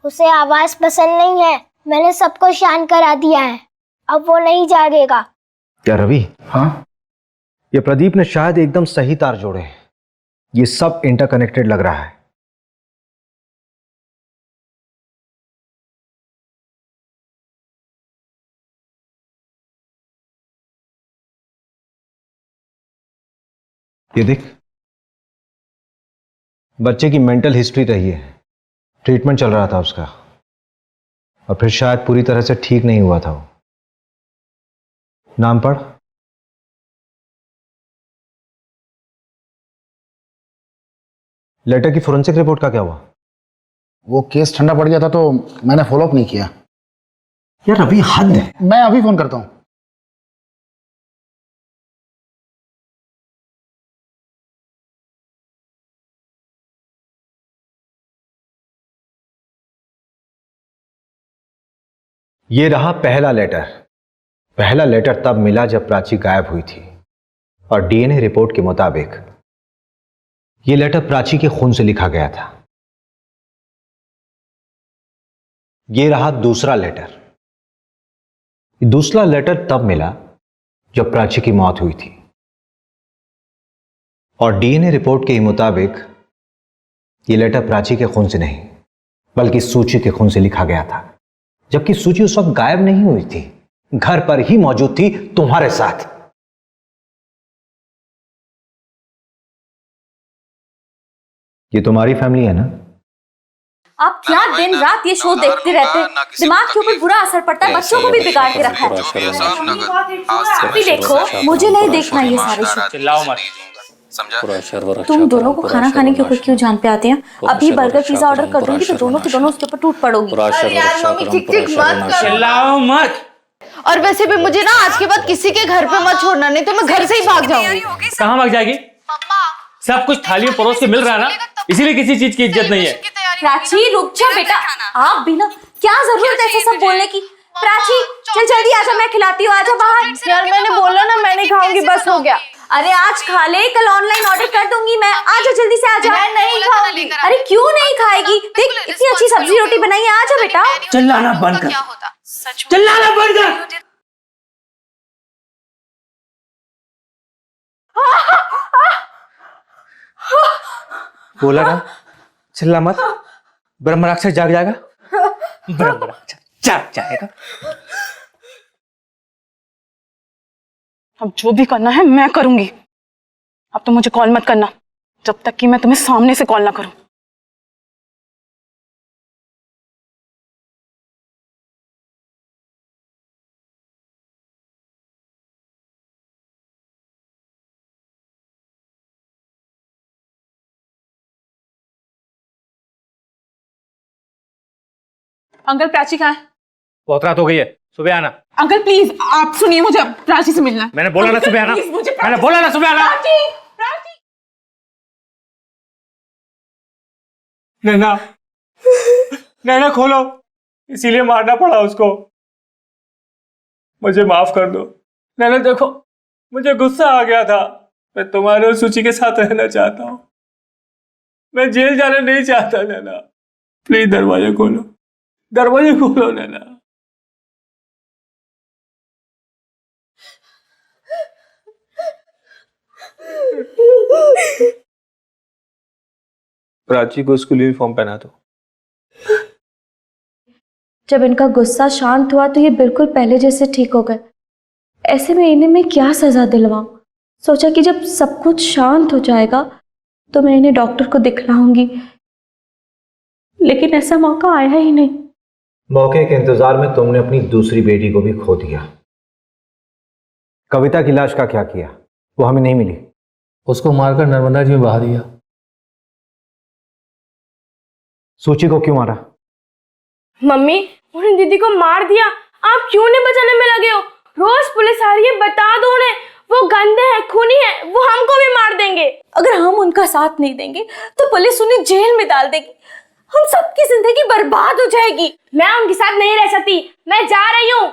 उसे आवाज पसंद नहीं है। मैंने सबको शांत करा दिया है, अब वो नहीं जागेगा। क्या रवि? हाँ, ये प्रदीप ने शायद एकदम सही तार जोड़े हैं। ये सब इंटरकनेक्टेड लग रहा है। ये देख, बच्चे की मेंटल हिस्ट्री रही है, ट्रीटमेंट चल रहा था उसका, और फिर शायद पूरी तरह से ठीक नहीं हुआ था वो। नाम पढ़। लेटर की फोरेंसिक रिपोर्ट का क्या हुआ? वो केस ठंडा पड़ गया था तो मैंने फॉलोअप नहीं किया। यार अभी हद है। मैं अभी फोन करता हूँ। ये रहा पहला लेटर। पहला लेटर तब मिला जब प्राची गायब हुई थी, और डीएनए रिपोर्ट के मुताबिक ये लेटर प्राची के खून से लिखा गया था। ये रहा दूसरा लेटर। दूसरा लेटर तब मिला जब प्राची की मौत हुई थी, और डीएनए रिपोर्ट के मुताबिक ये लेटर प्राची के खून से नहीं बल्कि सूची के खून से लिखा गया था, जबकि सूची उस वक्त गायब नहीं हुई थी, घर पर ही मौजूद थी तुम्हारे साथ। ये तुम्हारी फैमिली है ना? आप क्या दिन रात ये शो देखते रहते हैं? दिमाग के ऊपर बुरा असर पड़ता है, बच्चों को भी बिगाड़ के रखा है। आप भी देखो, मुझे नहीं देखना ये सारे शो। चिल्लाओ मत, समझा? तुम दोनों को खाना खाने के ऊपर क्यों जान पे आते हैं? अभी बर्गर पिज्जा ऑर्डर कर दूंगी तो दोनों के दोनों उसके ऊपर टूट पड़ोगी। अरे यार मम्मी चिक चिक मत करो। चिल्लाओ मत। और वैसे भी मुझे ना आज के बाद किसी के घर पे मत छोड़ना, नहीं तो मैं घर से ही भाग जाऊंगी। कहाँ भाग जाएगी? सब कुछ थाली में परोस के मिल रहा है ना, इसीलिए किसी चीज की इज्जत नहीं है। प्राची रुक जा बेटा, आप भी ना, क्या जरूरत है ऐसे सब बोलने की? प्राची चल जल्दी आजा, मैं खिलाती हूँ, आजा बाहर। यार मैंने बोला ना मैं नहीं खाऊंगी, बस हो गया। अरे आज खा ले, कल ऑनलाइन ऑर्डर कर दूंगी मैं। आजा जल्दी से आजा। मैं नहीं खाऊंगी। अरे क्यों नहीं खाएगी? देख इतनी अच्छी सब्जी रोटी बनाई है, आजा बेटा। चिल्लाना बंद कर, चिल्लाना बंद कर। बोला ना चिल्ला मत, ब्रह्म राक्षस जाग जाएगा। ब्रह्म राक्षस जाग जाएगा। अब जो भी करना है मैं करूंगी। अब तो मुझे कॉल मत करना जब तक कि मैं तुम्हें सामने से कॉल ना करूं। अंकल प्राची कहाँ है? बहुत रात हो गई है, सुबह आना। अंकल प्लीज आप सुनिए, मुझे प्राची से मिलना है। मैंने बोला ना सुबह आना, मैंने बोला ना सुबह आना। नैना, नैना खोलो, इसीलिए मारना पड़ा उसको। मुझे माफ कर दो नैना। देखो मुझे गुस्सा आ गया था, मैं तुम्हारे और सूची के साथ रहना चाहता हूँ। मैं जेल जाना नहीं चाहता नैना। प्लीज दरवाजा खोलो, दरवाजा खोलो नैना। प्राची को स्कूल यूनिफॉर्म पहना दो। जब इनका गुस्सा शांत हुआ तो ये बिल्कुल पहले जैसे ठीक हो गए। ऐसे में इन्हें मैं क्या सजा दिलवाऊं? सोचा कि जब सब कुछ शांत हो जाएगा तो मैं इन्हें डॉक्टर को दिखलाऊंगी, लेकिन ऐसा मौका आया ही नहीं। मौके के इंतजार में तुमने अपनी दूसरी बेटी को भी खो दिया। कविता की लाश का क्या किया? वो हमें नहीं मिली। उसको मारकर नर्मदा जी में बहा दिया। सूची को क्यों मारा? मम्मी उन्हें दीदी को मार दिया, आप क्यों नहीं बचाने में लगे हो? रोज पुलिस आ रही है, बता दो उन्हें, वो गंदे हैं, खूनी हैं, वो हमको भी मार देंगे। अगर हम उनका साथ नहीं देंगे तो पुलिस उन्हें जेल में डाल देगी, हम सबकी जिंदगी बर्बाद हो जाएगी। मैं उनके साथ नहीं रह सकती, मैं जा रही हूँ।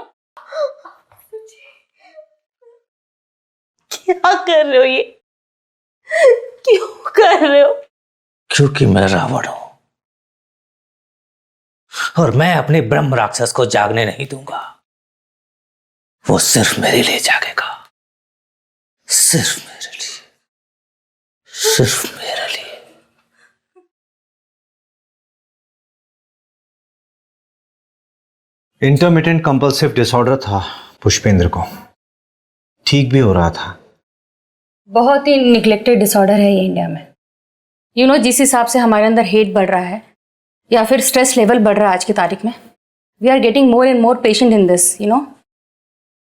क्या कर रहे हो ये? क्यों कर रहे हो? क्योंकि मैं रावण हूं और मैं अपने ब्रह्म राक्षस को जागने नहीं दूंगा। वो सिर्फ मेरे लिए जागेगा, सिर्फ मेरे लिए, सिर्फ मेरे लिए। इंटरमिटेंट कंपल्सिव डिसऑर्डर था पुष्पेंद्र को, ठीक भी हो रहा था। बहुत ही निग्लेक्टेड डिसऑर्डर है ये इंडिया में। जिस हिसाब से हमारे अंदर हेट बढ़ रहा है या फिर स्ट्रेस लेवल बढ़ रहा है आज की तारीख में, we are getting more and more patient in this,